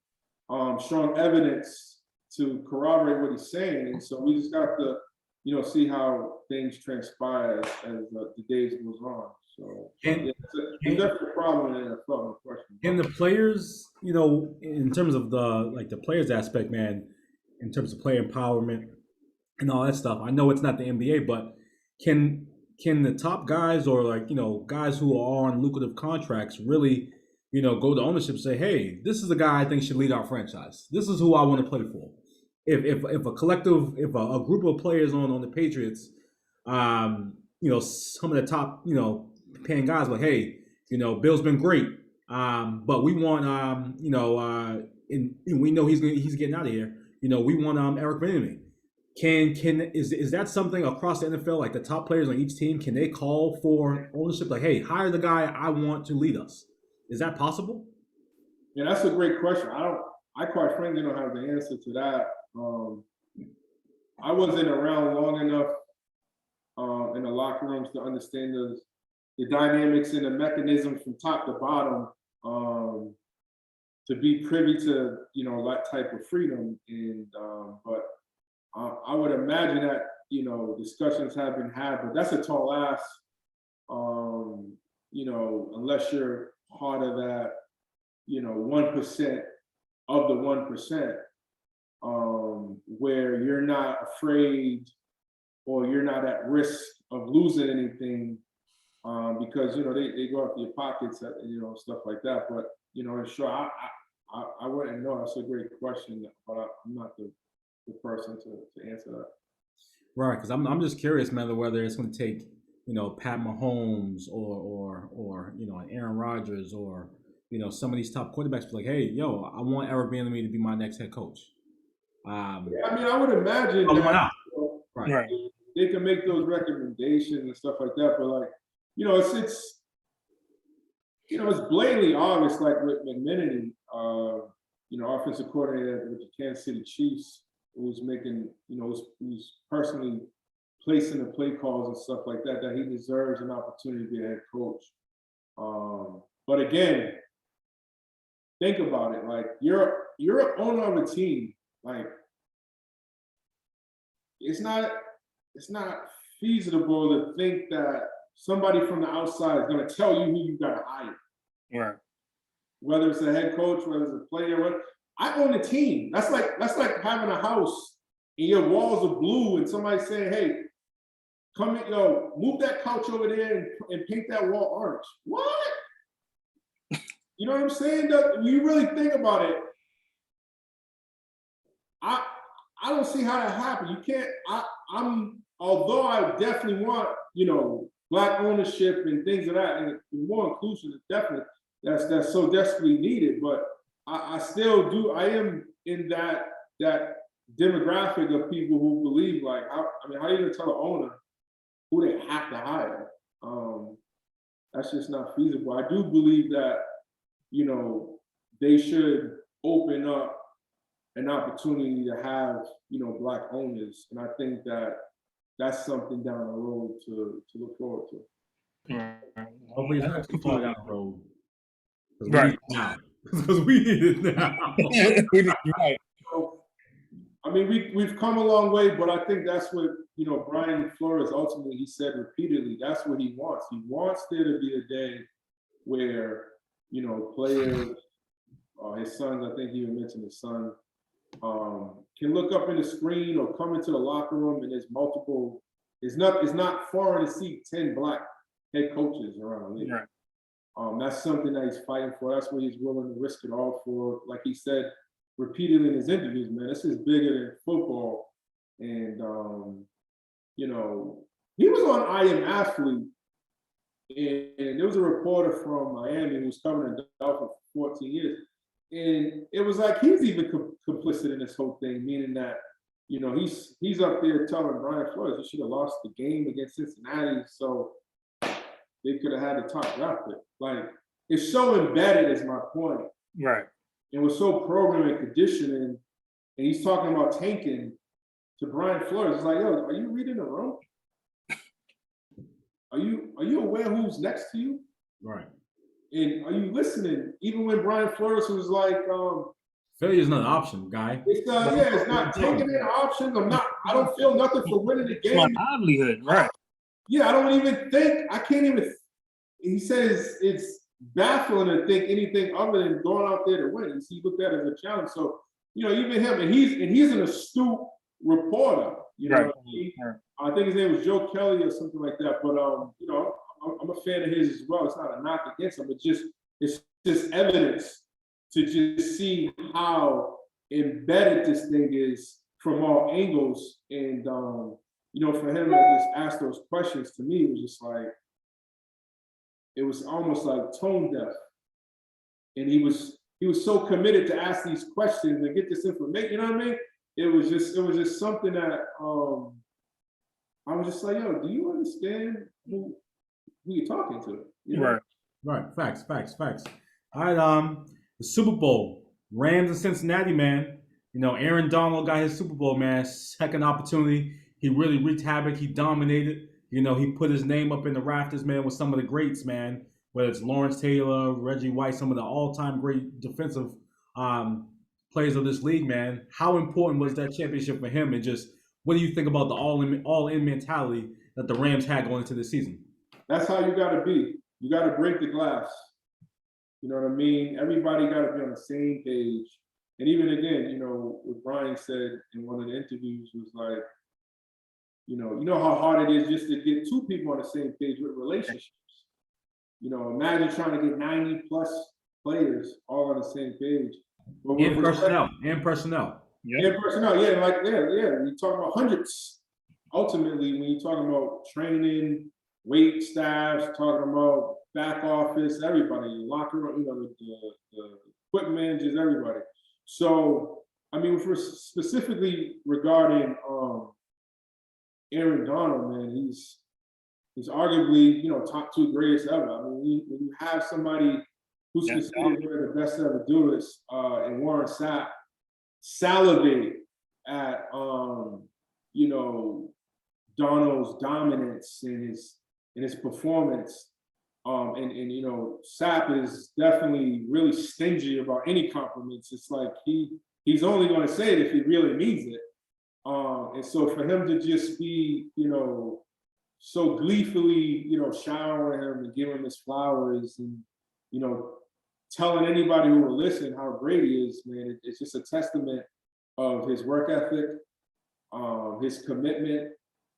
strong evidence to corroborate what he's saying. And so we just got to, you know, see how things transpire as the days goes on. So it's definitely a problem in the NFL, no question. And the players, you know, in terms of the players aspect, man, in terms of player empowerment and all that stuff. I know it's not the NBA, but can the top guys, or like, you know, guys who are on lucrative contracts, really, you know, go to ownership and say, hey, this is the guy I think should lead our franchise. This is who I want to play for. If a collective, if a group of players on the Patriots, you know, some of the top, you know, paying guys like, hey, you know, Bill's been great, but we want, you know, and we know he's getting out of here. You know, we want Eric Bieniemy. Is that something across the NFL, like the top players on each team, can they call for ownership, like, hey, hire the guy I want to lead us? Is that possible? Yeah, that's a great question. I quite frankly don't have the answer to that. I wasn't around long enough in the locker rooms to understand the dynamics and the mechanisms from top to bottom to be privy to, you know, that type of freedom. And but I would imagine that, you know, discussions have been had, but that's a tall ask. You know, unless you're part of that, you know, 1% of the 1%, where you're not afraid or you're not at risk of losing anything, because, you know, they go after your pockets, you know, stuff like that. But, you know, sure, I wouldn't know. That's a great question, but I'm not the person to answer that. Right, because I'm just curious, man, whether it's going to take, you know, Pat Mahomes or you know, Aaron Rodgers, or, you know, some of these top quarterbacks be like, hey, yo, I want Eric Bieniemy to be my next head coach. Yeah, I mean, I would imagine that, why not? you know, Right. they can make those recommendations and stuff like that. But, like, you know, it's you know, it's blatantly obvious, like with McMenemy, you know, offensive coordinator with the Kansas City Chiefs, who's making, you know, who's personally placing the play calls and stuff like that, that he deserves an opportunity to be a head coach. But again, think about it. Like, you're an owner of a team. Like, it's not feasible to think that somebody from the outside is going to tell you who you got to hire. Right. Whether it's a head coach, whether it's a player, I own a team. That's like having a house and your walls are blue and somebody saying, hey, come in, yo, move that couch over there and paint that wall orange. What? You know what I'm saying? When you really think about it, I don't see how that happened. You can't, although I definitely want, you know, Black ownership and things of that, and more inclusion is definitely, that's so desperately needed. But I still do, I am in that demographic of people who believe, like, I mean, how are you gonna tell an owner who they have to hire? That's just not feasible. I do believe that, you know, they should open up an opportunity to have, you know, Black owners. And I think that that's something down the road to look forward to. Right. Hopefully it's not too far down the road. Right. Because we need it now. Right. So, I mean, we've come a long way, but I think that's what, Brian Flores ultimately, he said repeatedly, that's what he wants. He wants there to be a day where, players, his sons, I think he even mentioned his son, can look up in the screen or come into the locker room and there's multiple, it's not foreign to see 10 Black head coaches around the league. Right. That's something that he's fighting for. That's what he's willing to risk it all for. Like he said repeatedly in his interviews, man, this is bigger than football. And, he was on I Am Athlete, and there was a reporter from Miami who was covering the Dolphins for 14 years. And it was like he's even complicit in this whole thing, meaning that, he's up there telling Brian Flores he should have lost the game against Cincinnati, so they could have had the top draft pick. Like, it's so embedded, is my point. Right. And was so programming and conditioning, and he's talking about tanking to Brian Flores. It's like, yo, are you reading the room? Are you aware who's next to you? Right. And are you listening? Even when Brian Flores was like, failure is not an option, guy. It's not taking in options. I don't feel nothing for winning the game. It's my livelihood, right? Yeah, I don't even think, I can't even, he says it's baffling to think anything other than going out there to win. He looked at it as a challenge. So, even him, and he's an astute reporter. Right. I think his name was Joe Kelly or something like that. But I'm a fan of his as well. It's not a knock against him. It's just evidence to just see how embedded this thing is from all angles. And for him to just ask those questions, to me, it was just like, it was almost like tone deaf. And he was so committed to ask these questions and get this information. You know what I mean? It was just something that I was just like, yo, do you understand who you're talking to? Right. Right. Facts. All right. The Super Bowl, Rams and Cincinnati, man. Aaron Donald got his Super Bowl, man. Second opportunity. He really wreaked havoc. He dominated. He put his name up in the rafters, man, with some of the greats, man. Whether it's Lawrence Taylor, Reggie White, some of the all-time great defensive players of this league, man. How important was that championship for him? And just what do you think about the all-in mentality that the Rams had going into the season? That's how you got to be. You got to break the glass. You know what I mean? Everybody got to be on the same page. And even again, what Brian said in one of the interviews was like, you know how hard it is just to get two people on the same page with relationships. Imagine trying to get 90 plus players all on the same page. And personnel. Yeah. And personnel, You're talking about hundreds. Ultimately, when you're talking about training, weight staffs, talking about back office, everybody, locker room, the equipment managers, everybody. So, I mean, for specifically regarding Aaron Donald, man, he's arguably, top two greatest ever. I mean, when you have somebody who's considered one of the best to ever do this, and Warren Sapp salivate at Donald's dominance and his performance. And Sapp is definitely really stingy about any compliments. It's like he's only going to say it if he really means it. And so for him to just be, so gleefully, showering him and giving him his flowers and, telling anybody who will listen how great he is, man, it's just a testament of his work ethic, his commitment,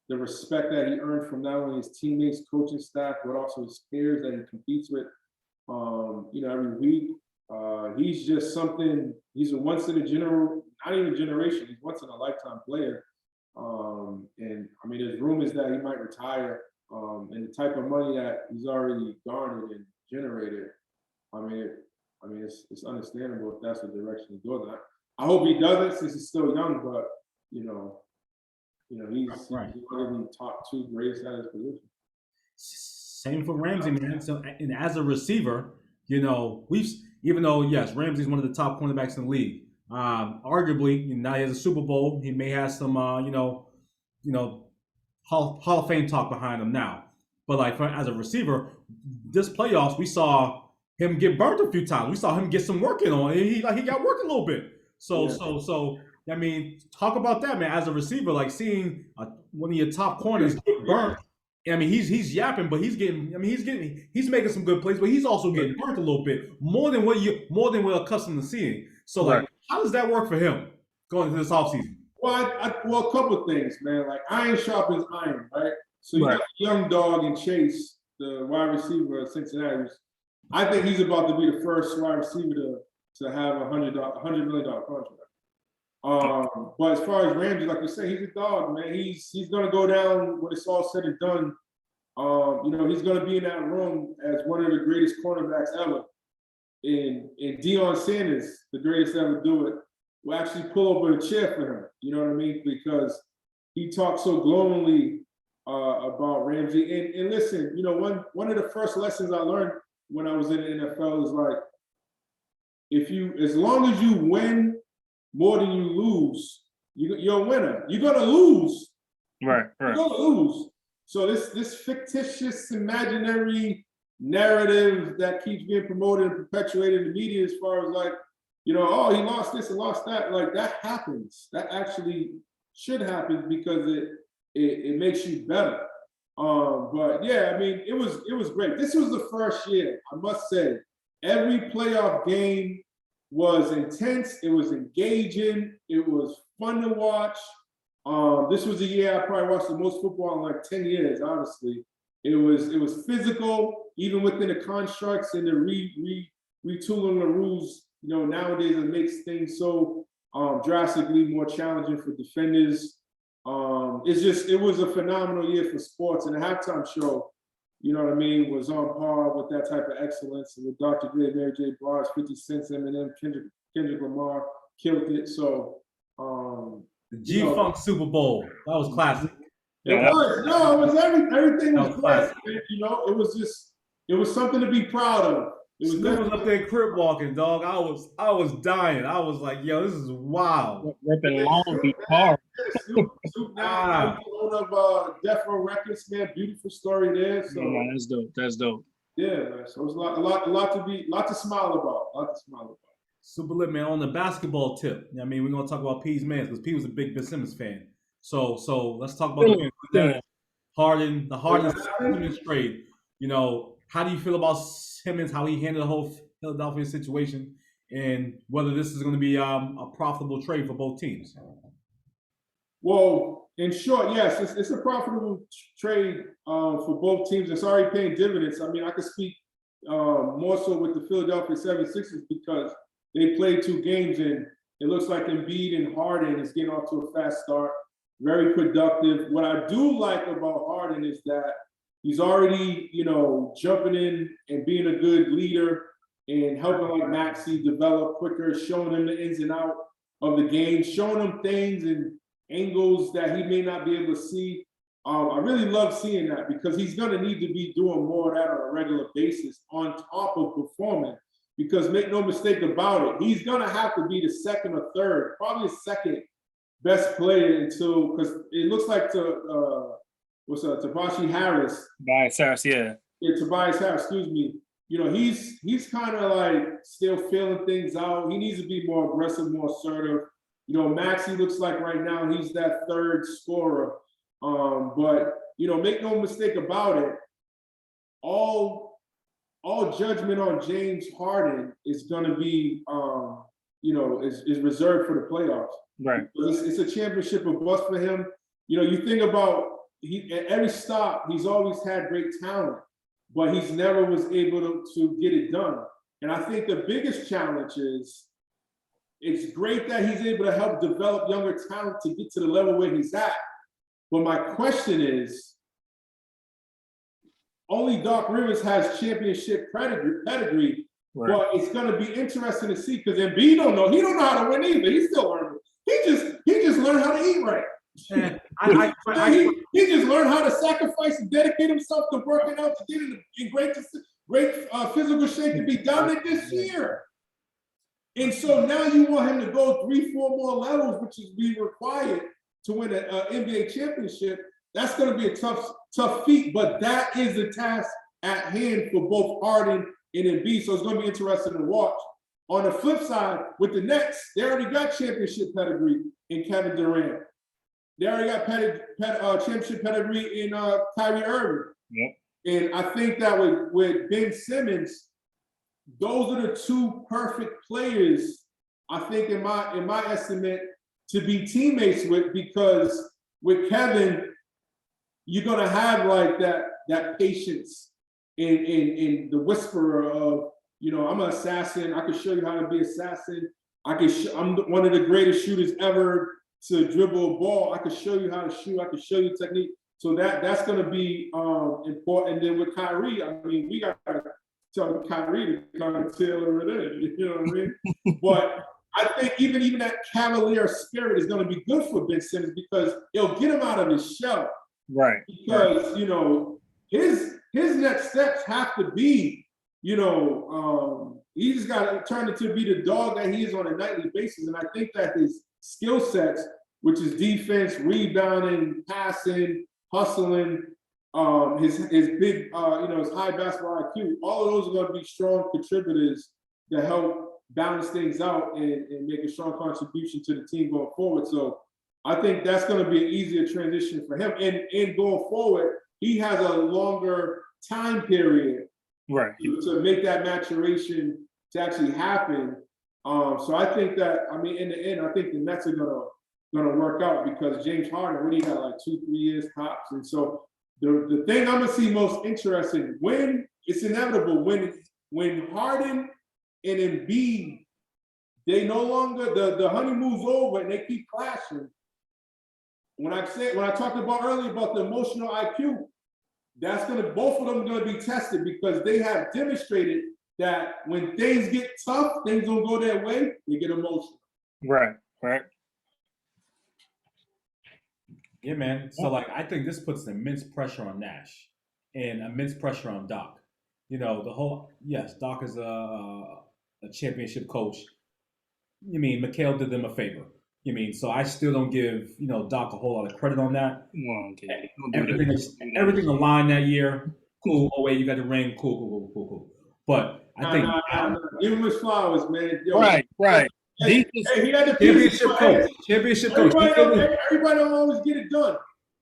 the respect that he earned from not only his teammates, coaching staff, but also his peers that he competes with, every week. He's just something, he's a once in a not even generation, he's once in a lifetime player. And I mean, there's rumors that he might retire, and the type of money that he's already garnered and generated. I mean, it's understandable if that's the direction he's going. I hope he doesn't since he's still young, but he's one of the top two greatest at his position. Same for Ramsey, man. So, and as a receiver, even though yes, Ramsey's one of the top cornerbacks in the league. Arguably, now he has a Super Bowl. He may have some, Hall of Fame talk behind him now. But as a receiver, this playoffs we saw him get burnt a few times. We saw him get some work in on. He got work a little bit. So I mean, talk about that, man. As a receiver, like seeing one of your top corners get burnt. I mean, he's yapping, but he's getting. I mean, he's making some good plays, but he's also getting burnt a little bit more than we're accustomed to seeing. So, like, how does that work for him going into this offseason? Well, well, a couple of things, man. Like iron sharpens iron, right? So you got a young dog in Chase, the wide receiver of Cincinnati. I think he's about to be the first wide receiver to have a $100 million contract. But as far as Ramsey, like you said, he's a dog, man. He's gonna go down when it's all said and done. You know, he's gonna be in that room as one of the greatest cornerbacks ever. And Deion Sanders, the greatest ever do it, will actually pull over a chair for him. You know what I mean? Because he talks so glowingly about Ramsey. And listen, you know, one of the first lessons I learned when I was in the NFL is like, as long as you win more than you lose, you're a winner. You're gonna lose. Right. You're gonna lose. So this fictitious, imaginary narrative that keeps being promoted and perpetuated in the media, as far as like, you know, oh, he lost this and lost that. Like that happens. That actually should happen because it makes you better. But yeah, I mean, it was great. This was the first year, I must say, every playoff game was intense. It was engaging. It was fun to watch. This was a year I probably watched the most football in like 10 years, honestly. It was physical, even within the constructs and the retooling the rules. You know, nowadays it makes things so drastically more challenging for defenders. It was a phenomenal year for sports, and the halftime show, you know what I mean, was on par with that type of excellence. And with Dr. Dre, Mary J. Blige, 50 Cent, Eminem, Kendrick Lamar killed it. So the G-Funk Super Bowl, that was classic. It was everything was classic. You know, it was something to be proud of. Snoop was up there crip walking, dog. I was dying. I was like, yo, this is wild. Ripping Long Beach hard. Snoop now one of Death Row Records, man. Beautiful story there. So that's dope. That's dope. Yeah, man. So it's a lot to smile about. Super lit, man. On the basketball tip, I mean, we're gonna talk about P's man because P was a big Ben Simmons fan. So let's talk about the Harden trade. You know, how do you feel about Simmons, how he handled the whole Philadelphia situation, and whether this is going to be a profitable trade for both teams? Well, in short, yes, it's a profitable trade for both teams. It's already paying dividends. I mean, I could speak more so with the Philadelphia 76ers because they played 2 games and it looks like Embiid and Harden is getting off to a fast start. Very productive. What I do like about Harden is that he's already, you know, jumping in and being a good leader and helping like Maxey develop quicker, showing him the ins and outs of the game, showing him things and angles that he may not be able to see. I really love seeing that because he's going to need to be doing more of that on a regular basis on top of performing. Because make no mistake about it, he's going to have to be the second or third, probably the second best player until, because it looks like Tobias Harris. Tobias Harris, yeah. Yeah, Tobias Harris, excuse me. You know, he's kind of like still feeling things out. He needs to be more aggressive, more assertive. You know, Maxey looks like right now he's that third scorer. But, you know, make no mistake about it, all judgment on James Harden is going to be, you know, is reserved for the playoffs. Right. It's a championship of bust for him. You know, you think about at every stop, he's always had great talent, but he's never was able to get it done. And I think the biggest challenge is it's great that he's able to help develop younger talent to get to the level where he's at. But my question is, only Doc Rivers has championship pedigree, right. But it's going to be interesting to see because Embiid don't know. He don't know how to win either. He's still learning. He just learned how to eat right. He just learned how to sacrifice and dedicate himself to working out to get in great physical shape to be dominant this year. And so now you want him to go 3-4 more levels, which is be required to win an NBA championship. That's going to be a tough feat, but that is the task at hand for both Harden and Embiid. So it's going to be interesting to watch. On the flip side, with the Nets, they already got championship pedigree. in Kevin Durant. They already got championship pedigree in Kyrie Irving. Yep. And I think that with Ben Simmons, those are the two perfect players, I think, in my estimate, to be teammates with, because with Kevin, you're gonna have like that patience in the whisperer of, I'm an assassin. I can show you how to be an assassin. I'm one of the greatest shooters ever to dribble a ball. I can show you how to shoot. I can show you technique. So that's going to be important. And then with Kyrie, I mean, we got to tell Kyrie to kind of tailor it in. You know what I mean? But I think even that cavalier spirit is going to be good for Ben Simmons, because it'll get him out of his shell. Right. Because his next steps have to be, he just got to turn it to be the dog that he is on a nightly basis. And I think that his skill sets, which is defense, rebounding, passing, hustling, his big, his high basketball IQ, all of those are going to be strong contributors to help balance things out and make a strong contribution to the team going forward. So I think that's going to be an easier transition for him. And going forward, he has a longer time period, right, to make that maturation to actually happen. So I think that, in the end, I think the Nets are gonna work out, because James Harden really got like 2-3 years tops. And so the thing I'm gonna see most interesting, when it's inevitable, when Harden and Embiid, they no longer, the honeymoon's over and they keep clashing. When I talked about earlier about the emotional IQ, both of them are gonna be tested, because they have demonstrated that when things get tough, things don't go their way, they get emotional. Right. Yeah, man. So I think this puts immense pressure on Nash and immense pressure on Doc. Doc is a championship coach. Mikhail did them a favor. So I still don't give, Doc a whole lot of credit on that. Well, okay. Everything aligned that year. Cool. Oh wait, you got the ring. Cool. But I think give him his flowers, man. Yo, right. Hey, he had the championship coach. Everybody don't always get it done.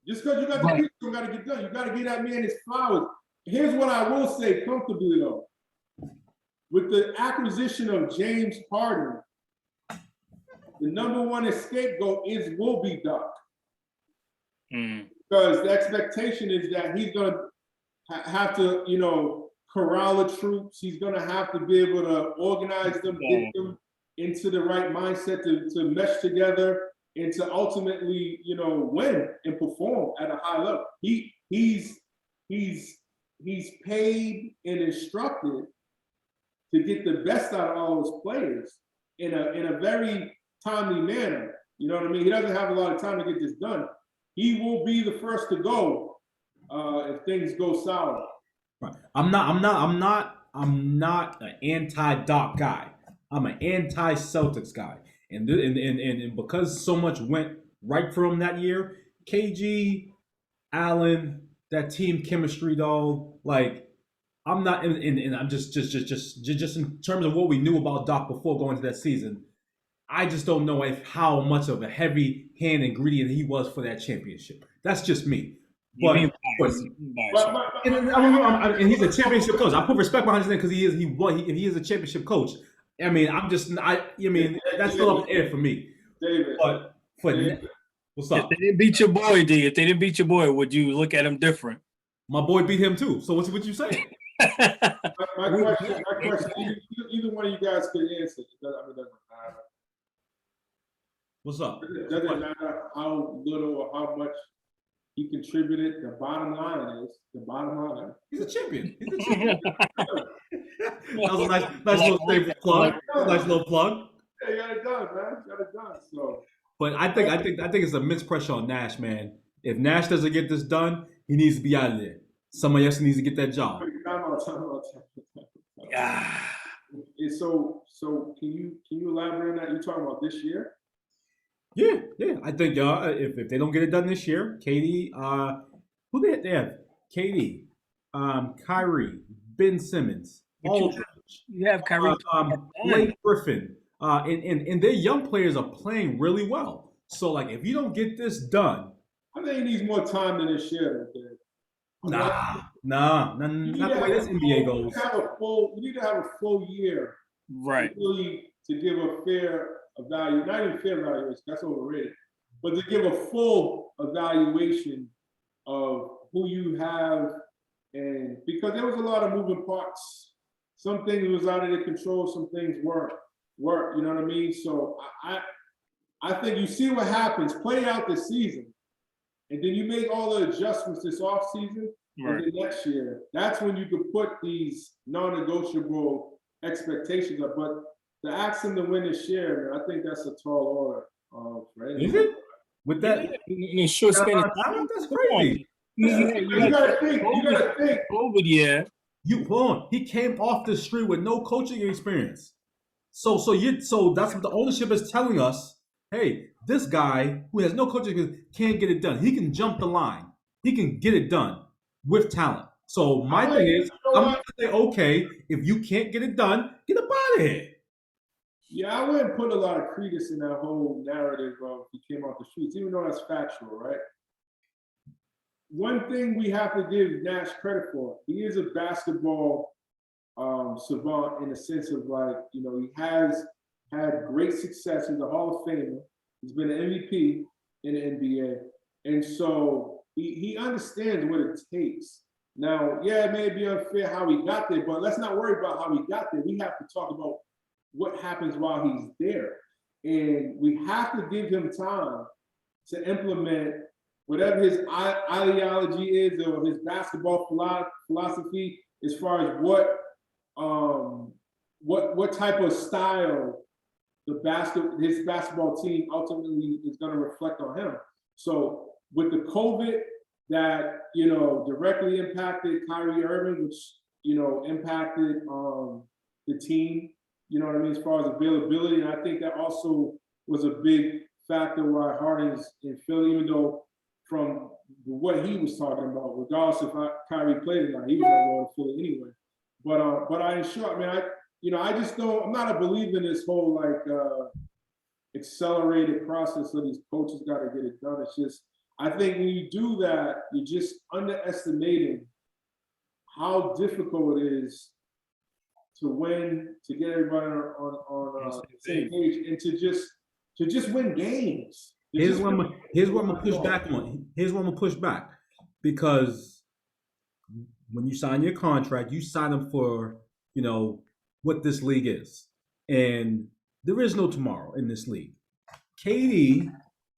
Just because you got the piece, you got to get done. You got to give that man his flowers. Here's what I will say comfortably, though. With the acquisition of James Harden, the number one scapegoat will be Doc. Because the expectation is that he's going to have to, corral the troops. He's going to have to be able to organize them, get them into the right mindset to mesh together and to ultimately, win and perform at a high level. He's paid and instructed to get the best out of all those players in a very timely manner. You know what I mean? He doesn't have a lot of time to get this done. He will be the first to go if things go sour. Right. I'm not an anti-Doc guy. I'm an anti-Celtics guy. And because so much went right for him that year, KG, Allen, that team chemistry, though, I'm not, and I'm just in terms of what we knew about Doc before going into that season, I just don't know how much of a heavy hand ingredient he was for that championship. That's just me. And he's a championship coach. I put respect behind his name because he is a championship coach. That's still up in the air for me. David, but what's up? If they didn't beat your boy, if they didn't beat your boy, would you look at him different? My boy beat him too. So what you saying? my question, either one of you guys could answer. It doesn't matter. What's up? It doesn't matter how little or how much he contributed. The bottom line is he's a champion. That was a nice little favorite plug. Nice little plug. Yeah, you got it done, man. So, but I think it's immense pressure on Nash, man. If Nash doesn't get this done, he needs to be out of there. Somebody else needs to get that job. So can you elaborate on that? You talking about this year? Yeah. I think if they don't get it done this year, KD, who they have? KD, Kyrie, Ben Simmons, Aldridge. You have Kyrie, Blake Griffin, and their young players are playing really well. So like, if you don't get this done, I think he needs more time than this year. not the way this NBA You goes. need to have a full year, Right. really, to give a fair evaluation. Not even fair evaluation, that's overrated, but to give a full evaluation of who you have, and because there was a lot of moving parts. Some things was out of their control, some things weren't. You know what I mean? So I think you see what happens, play out this season, and then you make all the adjustments this off season. Right. And then next year, that's when you can put these non-negotiable expectations up. But to ask him to win this year, man, I think that's a tall order. For Is it? With that, In a short span of time, that's crazy. You gotta think. COVID, yeah. Hold on. He came off the street with no coaching experience. So that's what the ownership is telling us. Hey, this guy who has no coaching experience can't get it done. He can jump the line. He can get it done with talent. So my thing is, I'm gonna say, okay, if you can't get it done, get up out of here. Yeah, I wouldn't put a lot of credence in that whole narrative of he came off the streets, even though that's factual, right? One thing we have to give Nash credit for, he is a basketball savant in the sense of like, you know, he has had great success. He's a Hall of Famer. He's been an MVP in the NBA. And so he understands what it takes. Now, yeah, it may be unfair how he got there, but let's not worry about how he got there. We have to talk about what happens while he's there. And we have to give him time to implement whatever his ideology is or his basketball philosophy as far as what type of style his basketball team ultimately is going to reflect on him. So with the COVID that, you know, directly impacted Kyrie Irving, which, you know, impacted the team, you know what I mean, as far as availability. And I think that also was a big factor why Harden's in Philly, even though from what he was talking about, regardless if Kyrie played or not, he was going to go to Philly anyway. But I ensure, I mean, I just don't, I'm not a believer in this whole like accelerated process of these coaches got to get it done. It's just, I think when you do that, you're just underestimating how difficult it is to win, to get everybody on the same page, and to just win games. Here's what I'm gonna push back on. Here's what I'm gonna push back, because when you sign your contract, you sign up for, you know, what this league is, and there is no tomorrow in this league. KD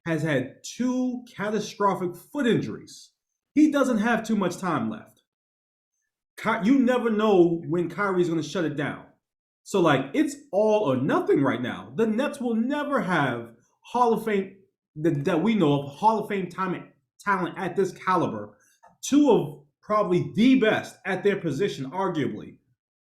has had 2 catastrophic foot injuries. He doesn't have too much time left. You never know when Kyrie's going to shut it down. So, like, it's all or nothing right now. The Nets will never have Hall of Fame, that we know of, Hall of Fame talent at this caliber. 2 of probably the best at their position, arguably,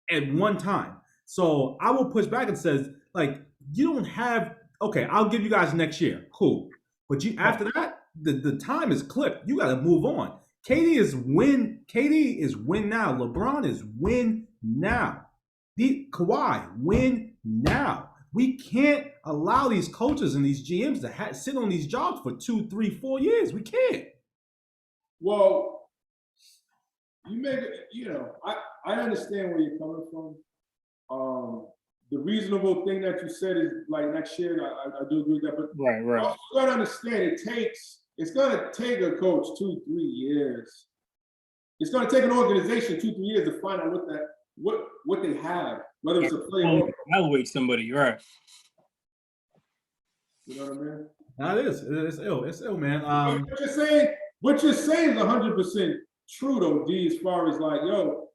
at one time. So I will push back and says, like, you don't have, okay, I'll give you guys next year. Cool. But after that, the time is clipped. You got to move on. KD is win now. LeBron is win now. Kawhi, win now. We can't allow these coaches and these GMs to sit on these jobs for 2, 3, 4 years. We can't. Well, you make it, you know, I understand where you're coming from. The reasonable thing that you said is like next year, I do agree with that. But right. You gotta understand it's gonna take a coach 2, 3 years. It's gonna take an organization 2, 3 years to find out what they have, whether it's a player or evaluate somebody, right? You know what I mean? That is. It's ill. It's ill, man. What you're saying is 100% true though, D, as far as like, yo,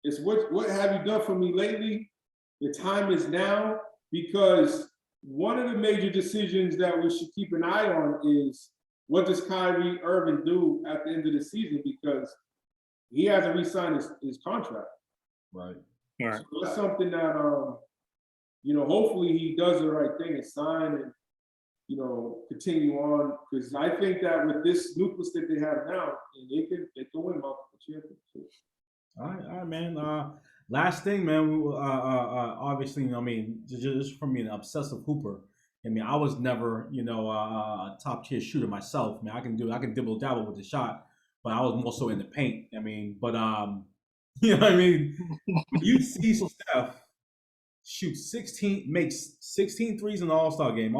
it's what have you done for me lately? The time is now, because one of the major decisions that we should keep an eye on is what does Kyrie Irving do at the end of the season, because he hasn't re-signed his contract. Right. Right. So that's something that you know, hopefully he does the right thing and sign and, you know, continue on, because I think that with this nucleus that they have now, they can win multiple championships. All right, man. Last thing, man. Obviously, I mean, just from being an obsessive hooper, I mean, I was never, a top tier shooter myself. I mean, I can dibble dabble with the shot, but I was more so in the paint. I mean, but you know what I mean? When you see Steph shoot 16, makes 16 threes in the All-Star game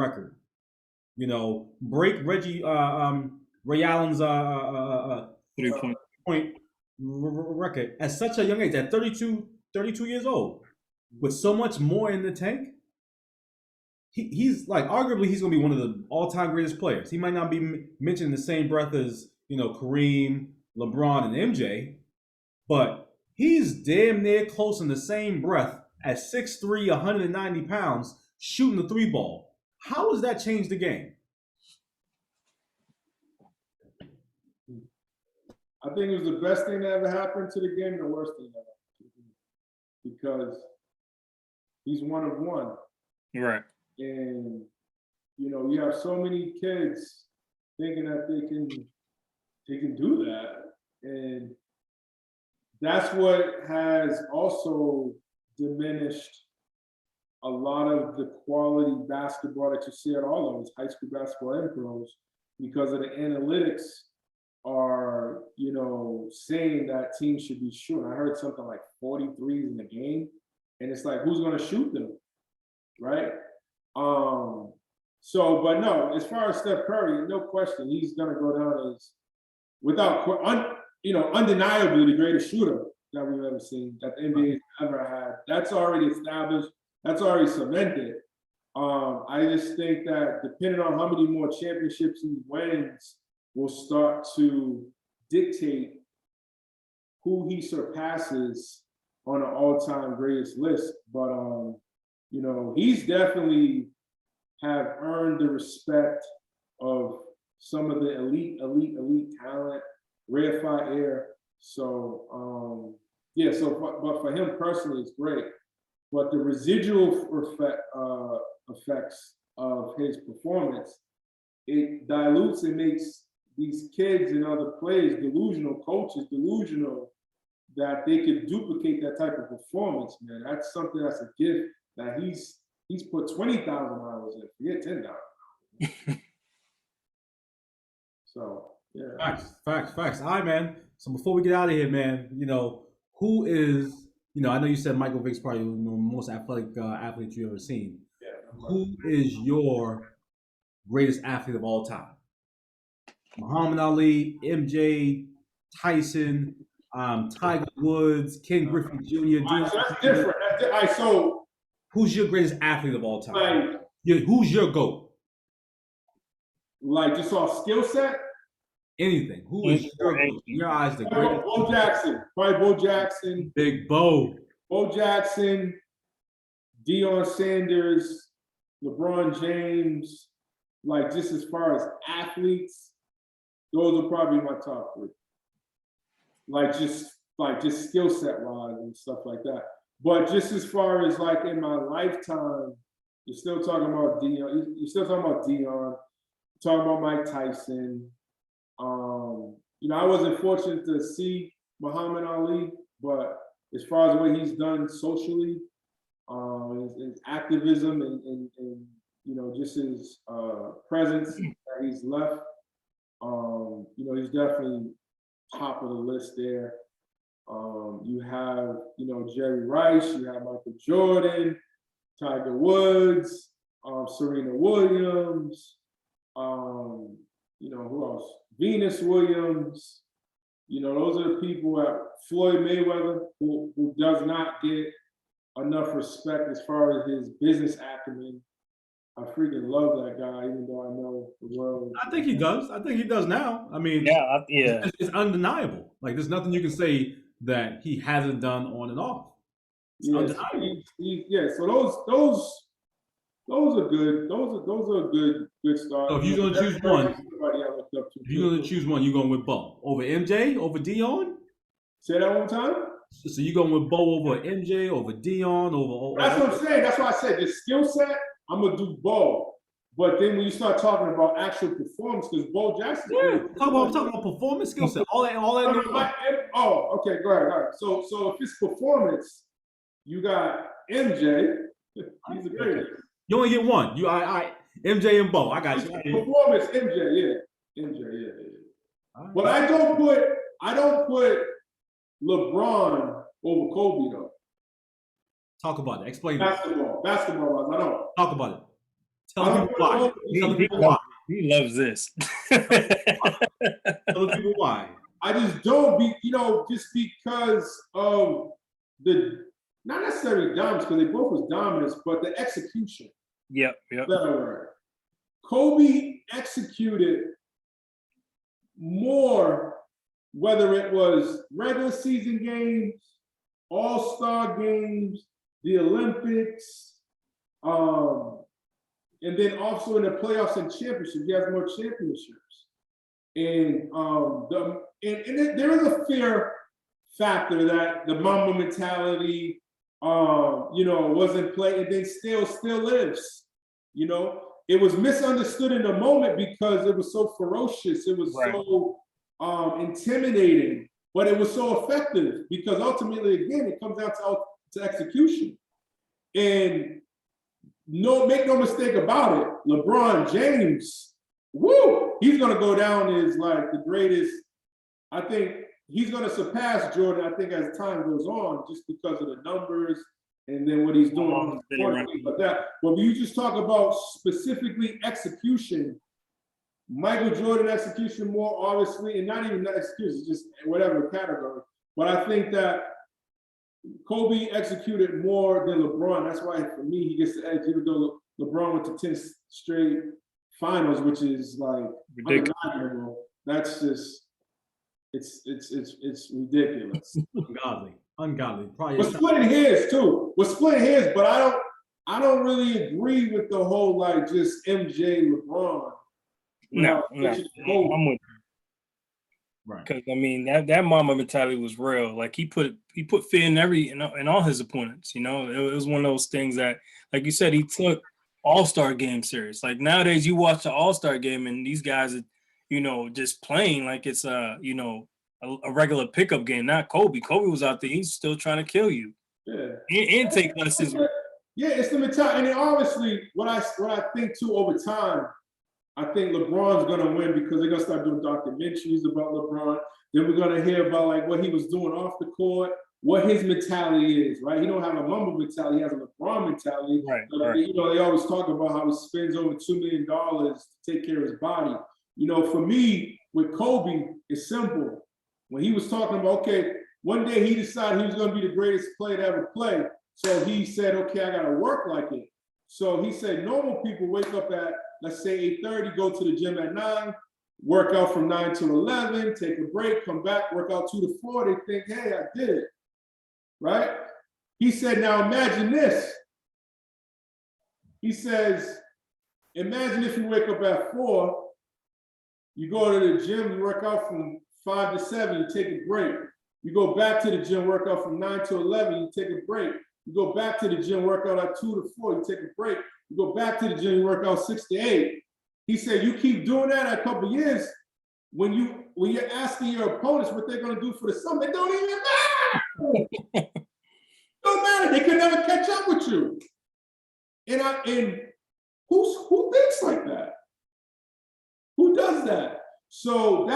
record, break Ray Allen's 3-point record at such a young age, at 32 years old, with so much more in the tank. He's like, arguably he's gonna be one of the all-time greatest players. He might not be mentioned in the same breath as Kareem, LeBron, and MJ, but he's damn near close in the same breath at 6'3", 190 pounds, shooting the three ball. How has that changed the game? I think it was the best thing that ever happened to the game, and the worst thing that happened to the game, because he's one of one. Right. And you have so many kids thinking that they can do that, and that's what has also diminished a lot of the quality basketball that you see at all levels, high school basketball and pros, because of the analytics are saying that teams should be shooting. I heard something like 43s in the game, and it's like, who's going to shoot them, right? But no, as far as Steph Curry, no question, he's gonna go down as, undeniably the greatest shooter that we've ever seen, that the NBA has ever had. That's already established. That's already cemented. I just think that depending on how many more championships he wins, will start to dictate who he surpasses on an all-time greatest list. But he's definitely have earned the respect of some of the elite talent, rarefied air. So, but for him personally, it's great. But the residual effects of his performance, it dilutes and makes these kids and other players delusional, coaches delusional, that they could duplicate that type of performance, man. That's something that's a gift that he's put 20,000 hours in. Forget 10,000. So yeah. Facts. All right, man. So before we get out of here, man, who is, I know you said Michael Vick's probably the most athletic athlete you've ever seen. Yeah. Who is your greatest athlete of all time? Muhammad Ali, MJ, Tyson, Tiger Woods, Ken Griffey Jr. So that's different. All right, so who's your greatest athlete of all time? Who's your GOAT? Like just off skill set? Anything. Who is your GOAT? In your eyes, the greatest? Bo Jackson. Probably Bo Jackson. Big Bo. Bo Jackson, Deion Sanders, LeBron James. Like just as far as athletes, those are probably my top three. Like just skill set wise and stuff like that. But just as far as like in my lifetime, you're still talking about Deion. You're still talking about Deion. You're talking about Mike Tyson. I wasn't fortunate to see Muhammad Ali, but as far as what he's done socially, his activism and just his presence that he's left, he's definitely top of the list there. You have, Jerry Rice, you have Michael Jordan, Tiger Woods, Serena Williams, who else? Venus Williams. Those are the people at Floyd Mayweather, who does not get enough respect as far as his business acumen. I freaking love that guy, even though I know the world. I think he does. I think he does now. I mean, yeah. It's undeniable. Like, there's nothing you can say that he hasn't done on and off. It's undeniable. So those are good. Those are good starts. So if you're gonna choose one, you're going with Bo over MJ, over Deion. Say that one time. So you're going with Bo over MJ, over Deion, over. That's what I'm saying. That's why I said the skill set. I'm gonna do Bo. But then when you start talking about actual performance, because Bo Jackson. Yeah, I'm talking about performance, skill set, all that. Okay, go ahead. So if it's performance, you got MJ. He's the greatest. You only get one. MJ and Bo. I got you. Performance, MJ, yeah. Right. But I don't put LeBron over Kobe though. Talk about it. Explain Basketball wise, I don't. Talk about it. Tell the people why. Tell the people why. He loves this. Tell the people why. I just don't just because of the not necessarily dominance, because they both was dominance, but the execution. Yep. Better word. Kobe executed more, whether it was regular season games, all-star games, the Olympics, and then also in the playoffs and championships. He has more championships. And there is a fear factor that the Mamba mentality, wasn't played, and then still lives. It was misunderstood in the moment because it was so ferocious. It was so intimidating, but it was so effective because ultimately, again, it comes down to execution. And make no mistake about it, LeBron James, he's going to go down as like the greatest. I think he's going to surpass Jordan, I think, as time goes on, just because of the numbers and then what he's doing. But when you just talk about specifically execution, Michael Jordan execution more, obviously, and not even that execution, just whatever category. But I think that Kobe executed more than LeBron. That's why, for me, he gets the edge, even though LeBron went to 10 straight finals, which is like ridiculous. That's just, it's ridiculous. Ungodly. Probably. We're splitting hairs too. But I don't really agree with the whole like just MJ LeBron. No, I'm with you. Right. Because I mean that Mamba mentality was real. Like he put fear in all his opponents. It was one of those things that, like you said, he took All-Star game serious. Like nowadays, you watch the All-Star game and these guys are, just playing like it's a regular pickup game. Not Kobe. Kobe was out there. He's still trying to kill you. Yeah. And take lessons. Yeah, it's the mentality. And then obviously, what I think too over time, I think LeBron's gonna win because they're gonna start doing documentaries about LeBron. Then we're gonna hear about like what he was doing off the court, what his mentality is, right? He don't have a Mamba mentality, he has a LeBron mentality. Right. They always talk about how he spends over $2 million to take care of his body. For me, with Kobe, it's simple. When he was talking about, okay, one day he decided he was gonna be the greatest player to ever play. So he said, okay, I gotta work like it. So he said normal people wake up at, let's say 8:30, go to the gym at 9, work out from 9 to 11, take a break, come back, work out 2 to 4. They think, hey, I did it, right? He said, now imagine this. He says, imagine if you wake up at 4, you go to the gym, you work out from 5 to 7, you take a break. You go back to the gym, work out from 9 to 11, you take a break. You go back to the gym, work out at 2 to 4, you take a break. You go back to the gym, you work out 6 to 8. He said, you keep doing that a couple of years, when you're asking your opponents what they're going to do for the summer, it don't even matter. Don't matter. They can never catch up with you. And who thinks like that? Who does that? So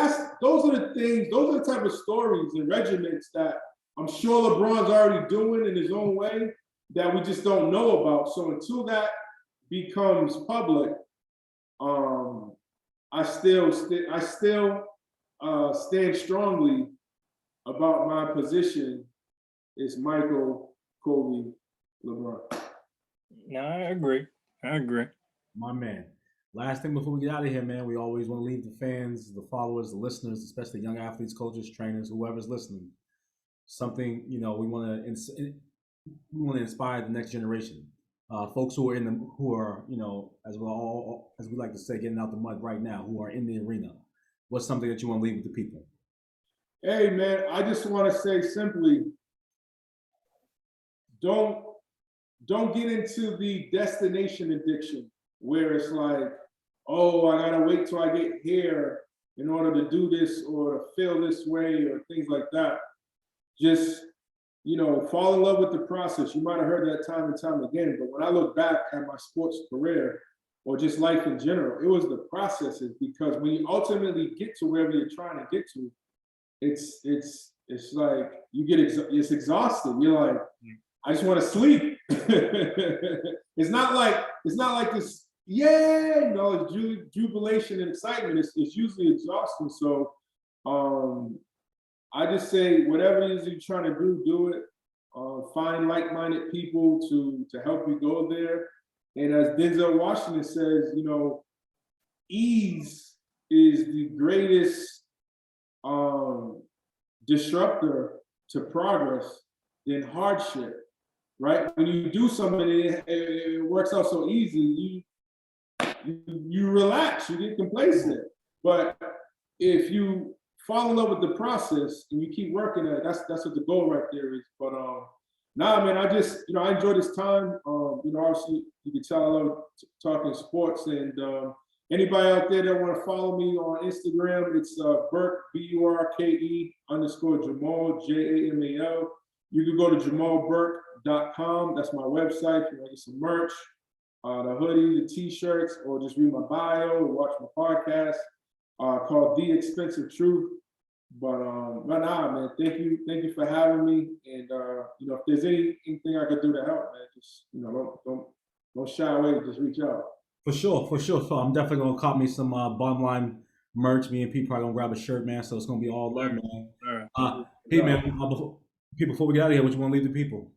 those are the things, those are the type of stories and regiments that I'm sure LeBron's already doing in his own way that we just don't know about. So until that becomes public, I still stand strongly about my position is Michael, Kobe, LeBron. No, I agree. My man. Last thing before we get out of here, man, we always want to leave the fans, the followers, the listeners, especially young athletes, coaches, trainers, whoever's listening, something, we want to inspire the next generation. Folks who are as we like to say, getting out the mud right now, who are in the arena. What's something that you want to leave with the people? Hey man, I just want to say simply, don't get into the destination addiction where it's like, oh, I gotta wait till I get here in order to do this or to feel this way or things like that. Just fall in love with the process. You might have heard that time and time again, but when I look back at my sports career or just life in general, it was the processes, because when you ultimately get to wherever you're trying to get to, it's like it's exhausting. You're like, I just want to sleep. It's not like this, it's jubilation and excitement. It's usually exhausting. So I just say, whatever it is you're trying to do it. Find like-minded people to help you go there. And as Denzel Washington says, ease is the greatest disruptor to progress than hardship, right? When you do something, it works out so easy, you relax, you get complacent. But if you fall in love with the process and you keep working at it, that's what the goal right there is. But man, I just, I enjoy this time. Obviously you can tell I love talking sports, and anybody out there that want to follow me on Instagram, it's Burke, BURKE_Jamal, JAMAL. You can go to jamalburke.com. That's my website if you want to get some merch, the hoodie, the t-shirts, or just read my bio or watch my podcast called The Expensive Truth. But man, thank you for having me. And if there's anything I could do to help, man, just don't shy away, just reach out. For sure. So I'm definitely gonna cop me some bottom line merch. Me and Pete probably gonna grab a shirt, man. So it's gonna be all love, man. Pete, man, before we get out of here, what you want to leave the people?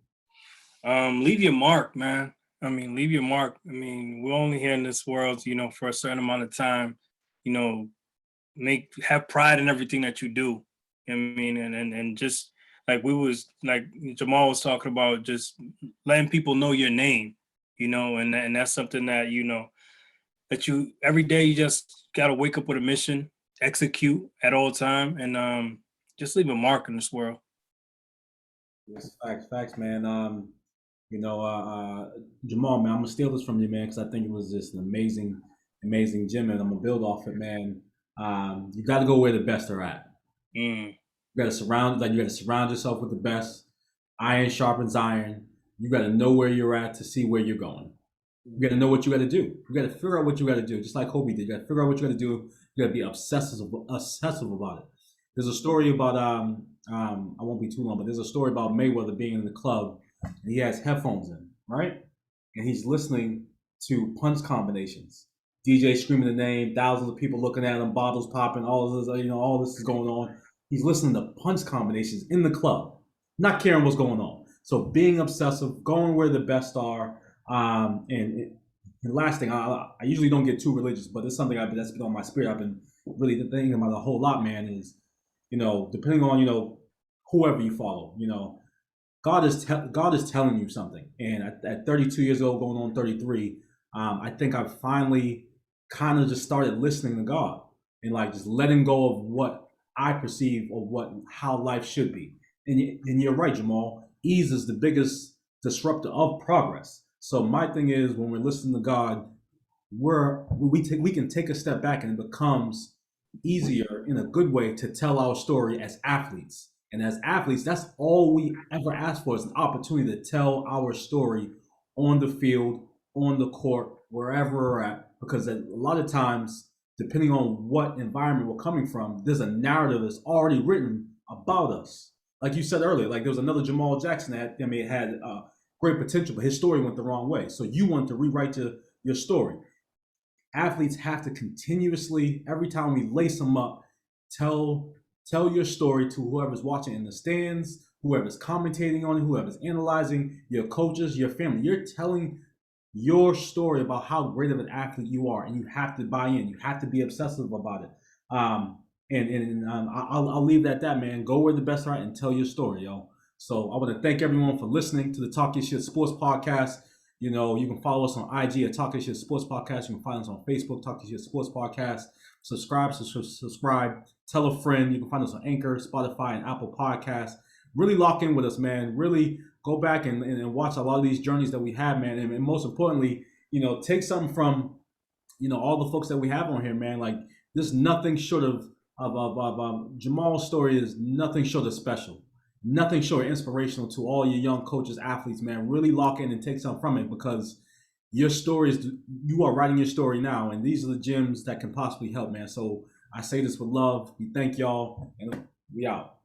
Leave your mark, man. Leave your mark. We're only here in this world, for a certain amount of time. Have pride in everything that you do. And just like Jamal was talking about, just letting people know your name, and that's something that that you every day you just gotta wake up with a mission, execute at all time, and just leave a mark in this world. Yes, facts, man. Jamal, man, I'm gonna steal this from you, man, because I think it was just an amazing gym, and I'm gonna build off it, man. You got to go where the best are at. You got to surround yourself with the best. Iron sharpens iron. You got to know where you're at to see where you're going. You got to know what you got to do. You got to figure out what you got to do, just like Kobe did. You got to figure out what you got to do. You got to be obsessive about it. There's a story about I won't be too long, but there's a story about Mayweather being in the club, and he has headphones in, right? And he's listening to punch combinations. DJ screaming the name, thousands of people looking at him, bottles popping, all this is going on. He's listening to punch combinations in the club, not caring what's going on. So being obsessive, going where the best are, and last thing, I usually don't get too religious, but it's something that's been on my spirit. I've been really thinking about a whole lot, man. Is depending on whoever you follow, God is telling you something. And at 32 years old, going on 33, I think I've finally kind of just started listening to God and just letting go of what I perceive or how life should be. And you're right, Jamal. Ease is the biggest disruptor of progress. So my thing is, when we're listening to God, we can take a step back, and it becomes easier in a good way to tell our story as athletes. And as athletes, that's all we ever ask for, is an opportunity to tell our story on the field, on the court, wherever we're at. Because a lot of times, depending on what environment we're coming from, there's a narrative that's already written about us. Like you said earlier, there was another Jamal Jackson that had great potential, but his story went the wrong way. So you want to rewrite your story. Athletes have to continuously, every time we lace them up, tell your story to whoever's watching in the stands, whoever's commentating on it, whoever's analyzing, your coaches, your family. You're telling your story about how great of an athlete you are, and you have to buy in. You have to be obsessive about it. I'll leave that at that, man. Go where the best are and tell your story, yo. So I want to thank everyone for listening to the Talk Your Shit Sports Podcast. You can follow us on IG at Talk Your Shit Sports Podcast. You can find us on Facebook, Talk Your Shit Sports Podcast. Subscribe. Tell a friend. You can find us on Anchor, Spotify, and Apple Podcasts. Really lock in with us, man. Really go back and watch a lot of these journeys that we have, man. And most importantly, take something from, all the folks that we have on here, man. There's nothing short of Jamal's story is nothing short of special. nothing short of inspirational to all your young coaches, athletes, man. Really lock in and take something from it, because your story is, you are writing your story now, and these are the gems that can possibly help, man. So I say this with love. We thank y'all, and we out.